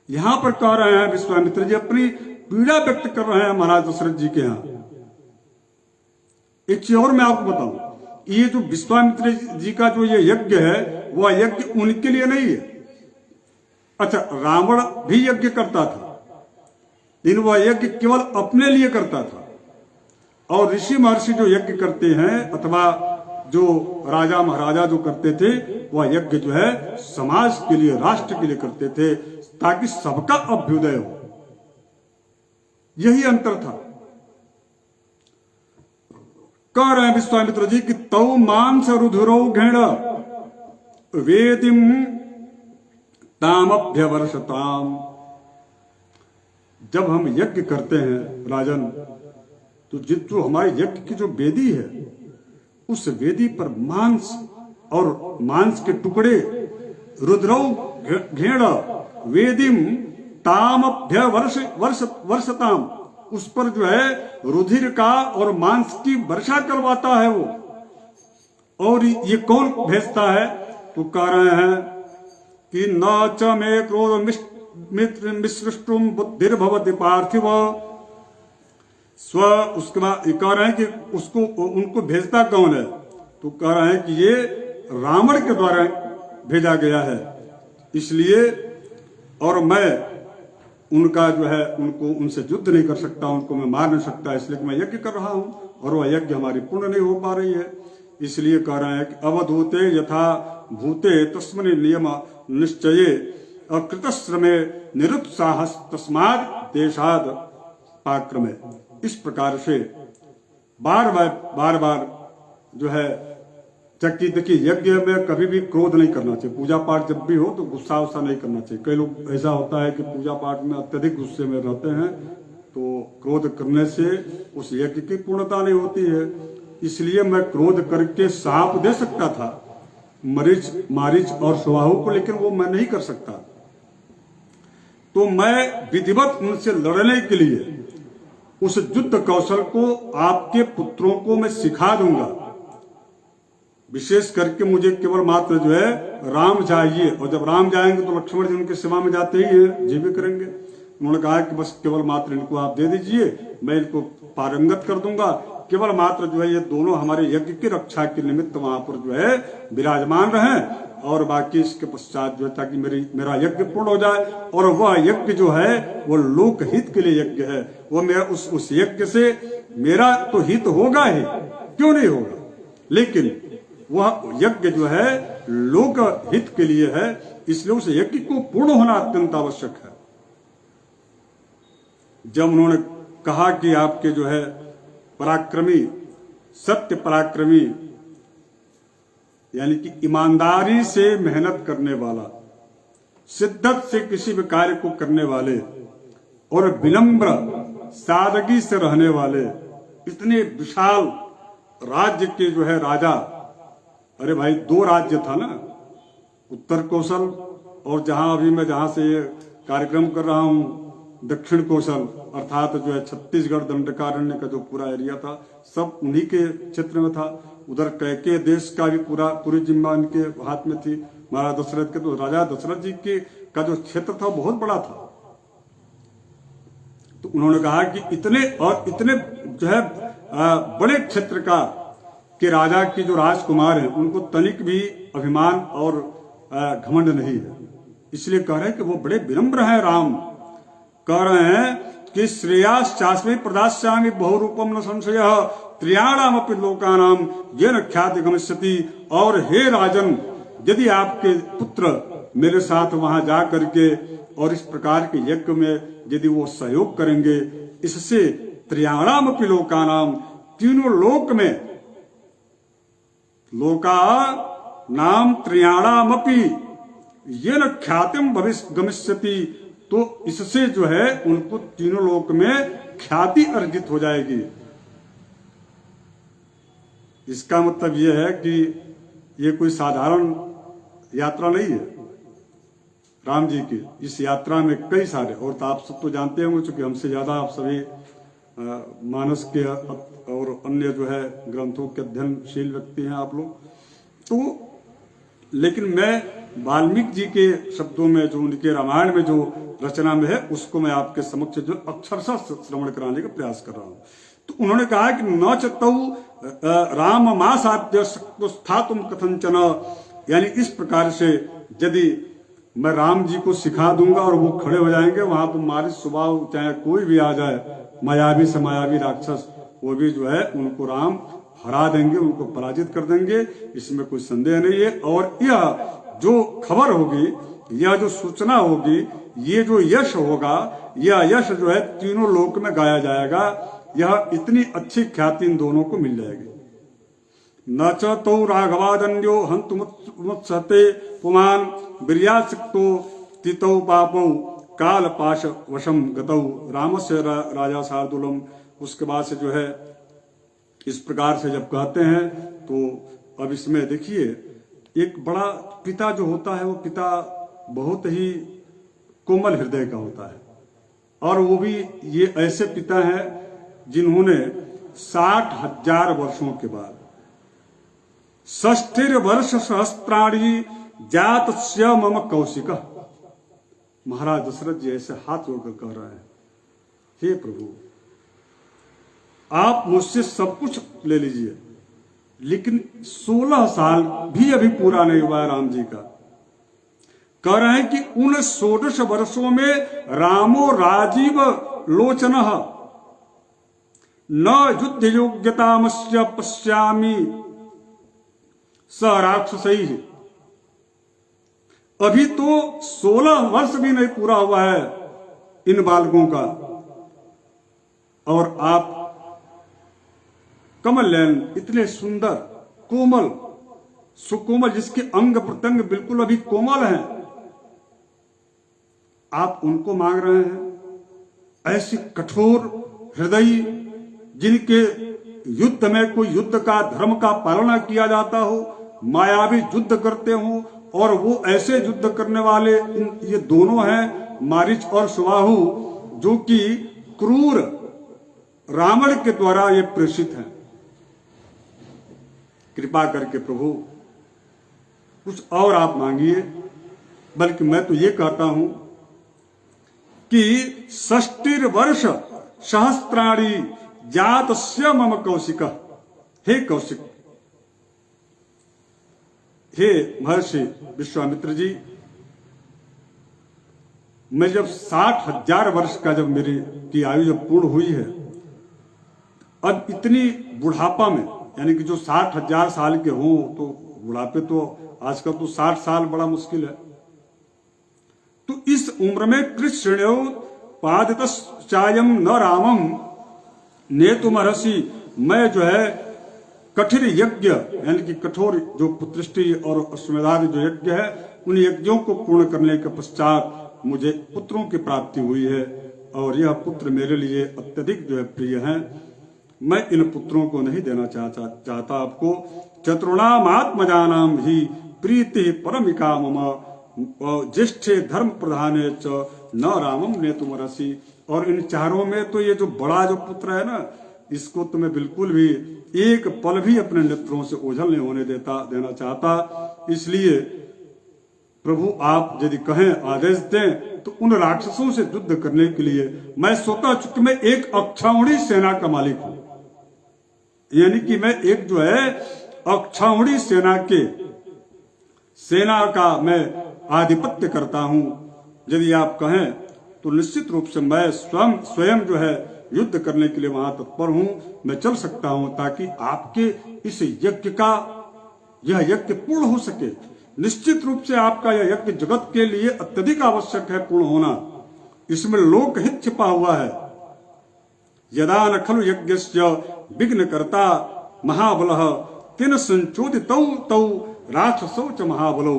यहां पर कह रहे हैं विश्वामित्र जी अपनी पीड़ा व्यक्त कर रहे हैं महाराज दशरथ जी के यहां। एक चीज और मैं आपको बताऊं, ये जो विश्वामित्र जी का जो ये यज्ञ है, वह यज्ञ उनके लिए नहीं है। अच्छा, रावण भी यज्ञ करता था, लेकिन वह यज्ञ केवल अपने लिए करता था। और ऋषि महर्षि जो यज्ञ करते हैं अथवा जो राजा महाराजा जो करते थे, वह यज्ञ जो है समाज के लिए, राष्ट्र के लिए करते थे, ताकि सबका अभ्युदय हो। यही अंतर था। कह रहे हैं विश्वामित्र जी कि तौ मांस रुधिरो घेण वेदिम तामभ्यवर्षताम। जब हम यज्ञ करते हैं राजन, तो जो हमारे यज्ञ की जो वेदी है, उस वेदी पर मांस और मांस के टुकड़े रुद्रौ घेण वेदिम तामभ्य वर्षताम, उस पर जो है रुधिर का और मांस की वर्षा करवाता है वो। और ये कौन भेजता है? तो कह रहे हैं कि न च मे क्रोध मिश्रुष्टुम बुद्धिर्भवति पार्थिव स्व। उसके बाद कह रहे हैं कि उसको उनको भेजता कौन है? तो कह रहे हैं कि ये रावण के द्वारा भेजा गया है, इसलिए और मैं उनका जो है उनसे युद्ध नहीं कर सकता, उनको मैं मार नहीं सकता, इसलिए मैं यज्ञ कर रहा हूं। और वह यज्ञ हमारी पूर्ण नहीं हो पा रही है, इसलिए कह रहे हैं कि अवधूते यथा भूते तस्मनि नियम निश्चये अकृतश्रमे निरुत्साह तस्माद देशाद पाक्रमे। इस प्रकार से बार बार जो है चक्की देखिए, यज्ञ में कभी भी क्रोध नहीं करना चाहिए। पूजा पाठ जब भी हो तो गुस्सा वुस्सा नहीं करना चाहिए। कई लोग ऐसा होता है कि पूजा पाठ में अत्यधिक गुस्से में रहते हैं, तो क्रोध करने से उस यज्ञ की पूर्णता नहीं होती है। इसलिए मैं क्रोध करके साप दे सकता था, मारीच और सुबाहु को, लेकिन वो मैं नहीं कर सकता। तो मैं विधिवत उनसे लड़ने के लिए उस युद्ध कौशल को आपके पुत्रों को मैं सिखा दूंगा। विशेष करके मुझे केवल मात्र जो है राम चाहिए, और जब राम जाएंगे तो लक्ष्मण जी उनके सेवा में जाते ही है, जी भी करेंगे। उन्होंने कहा कि बस केवल मात्र इनको आप दे दीजिए, मैं इनको पारंगत कर दूंगा। केवल मात्र जो है ये दोनों हमारे यज्ञ की रक्षा के निमित्त वहां पर जो है विराजमान रहें, और बाकी इसके पश्चात जो है ताकि मेरा यज्ञ पूर्ण हो जाए। और वह यज्ञ जो है वो लोकहित के लिए यज्ञ है। वो मेरा उस यज्ञ से मेरा तो हित होगा ही, क्यों नहीं होगा, लेकिन वह यज्ञ जो है लोक हित के लिए है, इसलिए उस यज्ञ को पूर्ण होना अत्यंत आवश्यक है। जब उन्होंने कहा कि आपके जो है पराक्रमी, सत्य पराक्रमी, यानी कि ईमानदारी से मेहनत करने वाला, शिद्दत से किसी भी कार्य को करने वाले और विनम्र सादगी से रहने वाले, इतने विशाल राज्य के जो है राजा। अरे भाई, 2 राज्य था ना, उत्तर कौशल और जहां से ये कार्यक्रम कर रहा हूं दक्षिण कौशल, अर्थात जो है छत्तीसगढ़ दंडकारण्य का जो पूरा एरिया था, सब उन्हीं के क्षेत्र में था। उधर कैके देश का भी पूरी जिम्मा इनके हाथ में थी, महाराज दशरथ के। तो राजा दशरथ जी के का जो क्षेत्र था बहुत बड़ा था। तो उन्होंने कहा कि इतने जो है बड़े क्षेत्र का कि राजा के जो राजकुमार हैं उनको तनिक भी अभिमान और घमंड नहीं है, इसलिए कह रहे हैं कि वो बड़े विनम्र हैं। राम कह रहे हैं कि श्रेयाश्चास्मै प्रदास्यामि बहुरूपम न संशय त्रियाणामपि लोकानाम येन ख्याति गमिष्यति। और हे राजन, यदि आपके पुत्र मेरे साथ वहां जा करके और इस प्रकार के यज्ञ में यदि वो सहयोग करेंगे, इससे त्रियाणामपि लोकानाम, तीनों लोक में, लोका नाम त्रियाणामपि येन ख्यातिम भविष्य गमिष्यति। तो इससे जो है उनको तीनों लोक में ख्याति अर्जित हो जाएगी। इसका मतलब यह है कि ये कोई साधारण यात्रा नहीं है राम जी की। इस यात्रा में कई सारे, और तो आप सब तो जानते होंगे, चूंकि हमसे ज्यादा आप सभी मानस के और अन्य जो है ग्रंथों के अध्ययनशील व्यक्ति हैं आप लोग। तो लेकिन मैं वाल्मीकि जी के शब्दों में जो उनके रामायण में जो रचना में है उसको मैं आपके समक्ष जो अक्षरशः श्रवण कराने का प्रयास कर रहा हूं। तो उन्होंने कहा कि न चतौ राम मासाद्य स्थातुम कथंचन, यानी इस प्रकार से यदि मैं राम जी को सिखा दूंगा और वो खड़े हो जाएंगे वहां पर मारिच स्वभाव चाहे कोई भी आ जाए, मायावी से मायावी राक्षस, वो भी जो है उनको राम हरा देंगे, उनको पराजित कर देंगे, इसमें कोई संदेह नहीं है। और यह जो खबर होगी, यह जो सूचना होगी, ये जो यश होगा, यह यश जो है तीनों लोक में गाया जाएगा। यह इतनी अच्छी ख्याति इन दोनों को मिल जाएगी। न च तो राघवादन्यो हंतुमुत्सते पुमान वीर्यासक्तो तितौ पापौ काल पाश वशम गतौ रामस्य राजा शार्दूलम। उसके बाद से जो है इस प्रकार से जब कहते हैं तो अब इसमें देखिए एक बड़ा पिता जो होता है वो पिता बहुत ही कोमल हृदय का होता है, और वो भी ये ऐसे पिता हैं जिन्होंने 60,000 वर्षों के बाद 60 वर्ष सहस्त्राणी जातस्य मम कौशिक, महाराज दशरथ जी ऐसे हाथ जोड़कर कह रहे हैं, हे प्रभु आप मुझसे सब कुछ ले लीजिए, लेकिन 16 साल भी अभी पूरा नहीं हुआ है राम जी का। कह रहे हैं कि उन 16 वर्षों में रामो राजीव लोचन न युद्ध योग्यतामस्य पश्यामि स राक्षसैः। अभी तो 16 वर्ष भी नहीं पूरा हुआ है इन बालकों का, और आप कमल नयन इतने सुंदर कोमल सुकोमल, जिसके अंग प्रत्यंग बिल्कुल अभी कोमल हैं, आप उनको मांग रहे हैं। ऐसी कठोर हृदय जिनके युद्ध में कोई युद्ध का धर्म का पालना किया जाता हो, मायावी युद्ध करते हो, और वो ऐसे युद्ध करने वाले ये दोनों हैं मारीच और सुबाहु, जो कि क्रूर रावण के द्वारा ये प्रेषित हैं। कृपा करके प्रभु कुछ और आप मांगिए, बल्कि मैं तो ये कहता हूं कि 60 वर्ष सहस्त्राणी जातस्य मम कौशिक। हे कौशिक, हे महर्षि विश्वामित्र जी, मैं जब 60,000 वर्ष का जब मेरी की आयु जब पूर्ण हुई है, अब इतनी बुढ़ापा में, यानी कि जो 60,000 साल के हों, तो बुढ़ापे तो आजकल तो 60 साल बड़ा मुश्किल है। तो इस उम्र में कृष्ण पादितश्चायम न रामम नेतुमर्हसि, मैं जो है कठिन यज्ञ, यानी कि कठोर जो पुत्रष्टि और अश्वमेधादि जो यज्ञ है, उन यज्ञों को पूर्ण करने के पश्चात मुझे पुत्रों की प्राप्ति हुई है, और यह पुत्र मेरे लिए अत्यधिक जो है प्रिय हैं। मैं इन पुत्रों को नहीं देना चाहता आपको। चतुर्णामात्मजानाम ही प्रीति परमिका मम ज्येष्ठे धर्म प्रधाने च न रामम नेतुमर्हसि। और इन चारों में तो ये जो बड़ा जो पुत्र है ना, इसको तो मैं बिल्कुल भी एक पल भी अपने नेत्रों से ओझल नहीं होने देना चाहता। इसलिए प्रभु आप यदि कहें, आदेश दें, तो उन राक्षसों से युद्ध करने के लिए मैं स्वतः, चूंकि मैं एक अक्षौहिणी सेना का मालिक हूं, यानी कि मैं एक जो है अक्षौहिणी सेना का मैं आधिपत्य करता हूं। यदि आप कहें तो निश्चित रूप से मैं स्वयं जो है युद्ध करने के लिए वहां तत्पर हूं, मैं चल सकता हूं, ताकि आपके इस यज्ञ का यह यज्ञ पूर्ण हो सके। निश्चित रूप से आपका यह यज्ञ जगत के लिए अत्यधिक आवश्यक है पूर्ण होना, इसमें लोकहित छिपा हुआ है। यदा न खलु यज्ञस्य विघ्न कर्ता महाबलः तेन संचोदितौ तौ राक्षसौ च महाबलौ।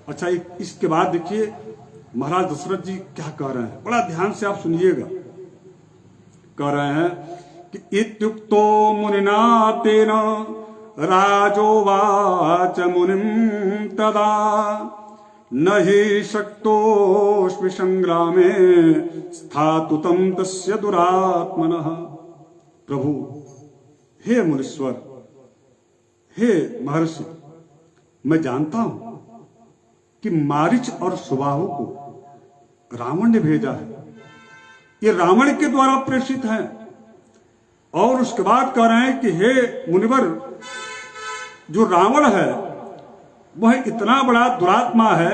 अच्छा, इसके बाद देखिए महाराज दशरथ जी क्या कह रहे हैं, बड़ा ध्यान से आप सुनिएगा। कह रहे हैं कि इत्युक्तो मुनिना तेन राजोवाच मुनिं तदा न हि शक्तोऽस्मि संग्रामे स्थातुतं तस्य दुरात्मनः। प्रभु, हे मुनीश्वर, हे महर्षि, मैं जानता हूं कि मारीच और सुबाहु को रावण ने भेजा है, ये रावण के द्वारा प्रेषित है। और उसके बाद कह रहे हैं कि हे मुनिवर, जो रावण है वह इतना बड़ा दुरात्मा है,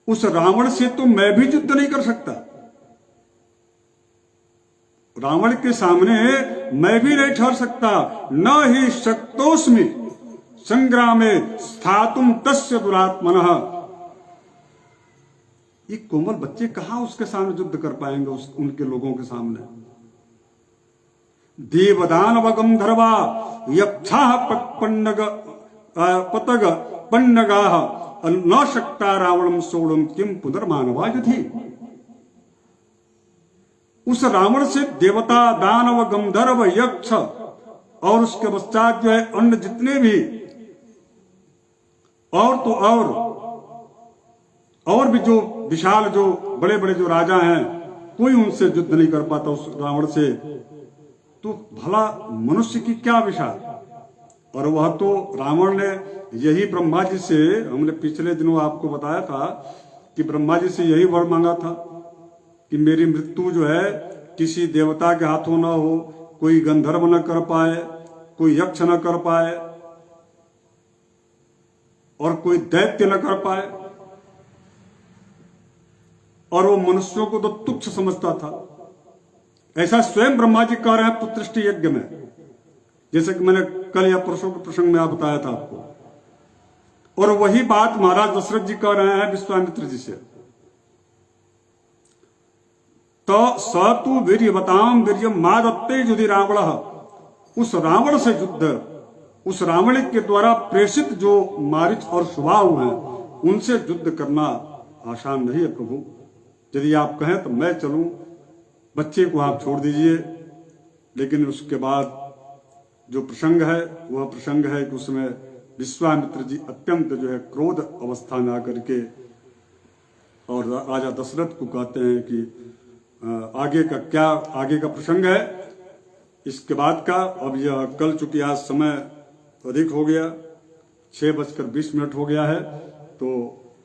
उस रावण से तो मैं भी युद्ध नहीं कर सकता। रावण के सामने मैं भी नहीं ठहर सकता। न ही शक्तोस्मि संग्रामे स्थातुम तस्य दुरात्मनः। ये कोमल बच्चे कहां उसके सामने युद्ध कर पाएंगे, उनके लोगों के सामने। देवदानव गंधर्वा यक्षा पतग पन्नगाः न शक्ता रावणम सोड़म किम पुनर्मानवायुधि। उस रावण से देवता, दानव, गंधर्व, यक्ष और उसके पश्चात जो है अन्य जितने भी और तो और भी जो विशाल, जो बड़े बड़े जो राजा हैं, कोई उनसे युद्ध नहीं कर पाता उस रावण से। तो भला मनुष्य की क्या विशाल। और वह तो रावण ने यही ब्रह्मा जी से, हमने पिछले दिनों आपको बताया था कि ब्रह्मा जी से यही वर मांगा था कि मेरी मृत्यु जो है किसी देवता के हाथों ना हो, कोई गंधर्व न कर पाए, कोई यक्ष न कर पाए और कोई दैत्य न कर पाए। और वो मनुष्यों को तो तुच्छ समझता था। ऐसा स्वयं ब्रह्मा जी कह रहे हैं पुत्रष्टि यज्ञ में, जैसे कि मैंने कल या परसों के प्रसंग में आप बताया था आपको। और वही बात महाराज दशरथ जी कह रहे हैं विश्वामित्र जी से। तो स तु वीर्यवताम वीर्यम मादत्ते युधि रावण। उस रावण से युद्ध, उस रावण के द्वारा प्रेषित जो मारीच और सुबाहु हैं, उनसे युद्ध करना आसान नहीं है प्रभु। यदि आप कहें तो मैं चलूं, बच्चे को आप छोड़ दीजिए। लेकिन उसके बाद जो प्रसंग है वह प्रसंग है कि उसमें विश्वामित्र जी अत्यंत जो है क्रोध अवस्था में आकर के और राजा दशरथ को कहते हैं कि आगे का प्रसंग है इसके बाद का। अब यह कल चूंकि आज समय अधिक हो गया, 6:20 हो गया है, तो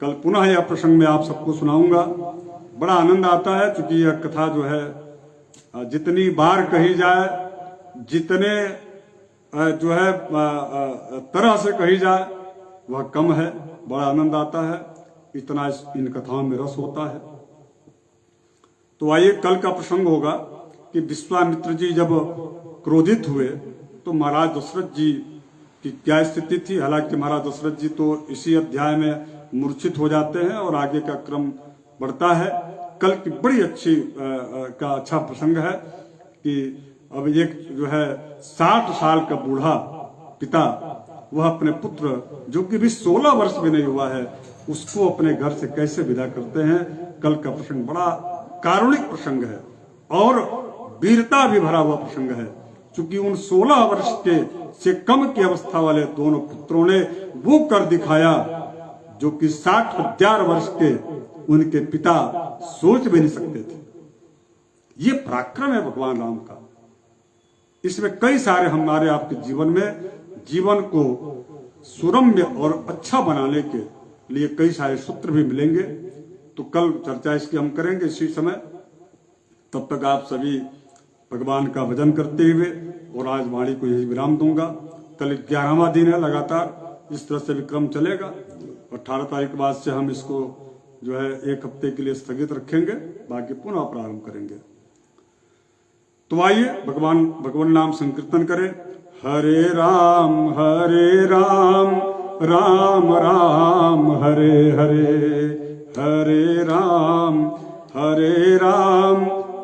कल पुनः यह प्रसंग में आप सबको सुनाऊंगा। बड़ा आनंद आता है क्योंकि यह कथा जो है जितनी बार कही जाए, जितने जो है तरह से कही जाए वह कम है। बड़ा आनंद आता है, इतना इन कथाओं में रस होता है। तो आइए कल का प्रसंग होगा कि विश्वामित्र जी जब क्रोधित हुए तो महाराज दशरथ जी की क्या स्थिति थी। हालांकि महाराज दशरथ जी तो इसी अध्याय में मूर्छित हो जाते हैं और आगे का क्रम बढ़ता है। कल की बड़ी अच्छी का अच्छा प्रसंग है कि अब एक जो है 60 साल का बूढ़ा पिता, वह अपने पुत्र जो कि भी 16 वर्ष भी नहीं हुआ है, उसको अपने घर से कैसे विदा करते हैं। कल का प्रसंग बड़ा कारुणिक प्रसंग है और वीरता भी भरा हुआ प्रसंग है, क्योंकि उन 16 वर्ष के से कम की अवस्था वाले दोनों पुत्रों ने वो कर दिखाया जो कि 60 वर्ष के उनके पिता सोच भी नहीं सकते थे। ये पराक्रम है भगवान राम का। इसमें कई सारे हमारे आपके जीवन में, जीवन को सुरम्य और अच्छा बनाने के लिए कई सारे सूत्र भी मिलेंगे। तो कल चर्चा इसकी हम करेंगे इसी समय। तब तक आप सभी भगवान का भजन करते हुए, और आज वाणी को यही विराम दूंगा। कल 11वां दिन है, लगातार इस तरह से विक्रम चलेगा। 18 तारीख के बाद से हम इसको जो है 1 हफ्ते के लिए स्थगित रखेंगे, बाकी पुनः प्रारंभ करेंगे। तो आइए भगवान नाम संकीर्तन करें। हरे राम राम राम हरे हरे, हरे राम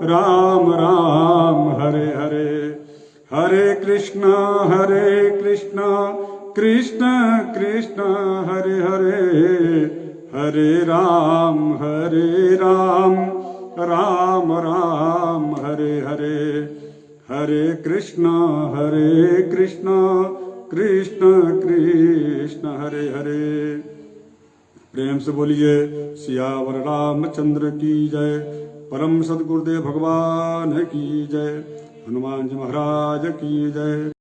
राम राम हरे हरे, हरे कृष्ण कृष्ण कृष्ण हरे हरे, हरे राम राम राम हरे हरे, हरे कृष्ण कृष्ण कृष्ण हरे हरे। प्रेम से बोलिए सियावर रामचंद्र की जय। परम सदगुरुदेव भगवान की जय। हनुमान जी महाराज की जय।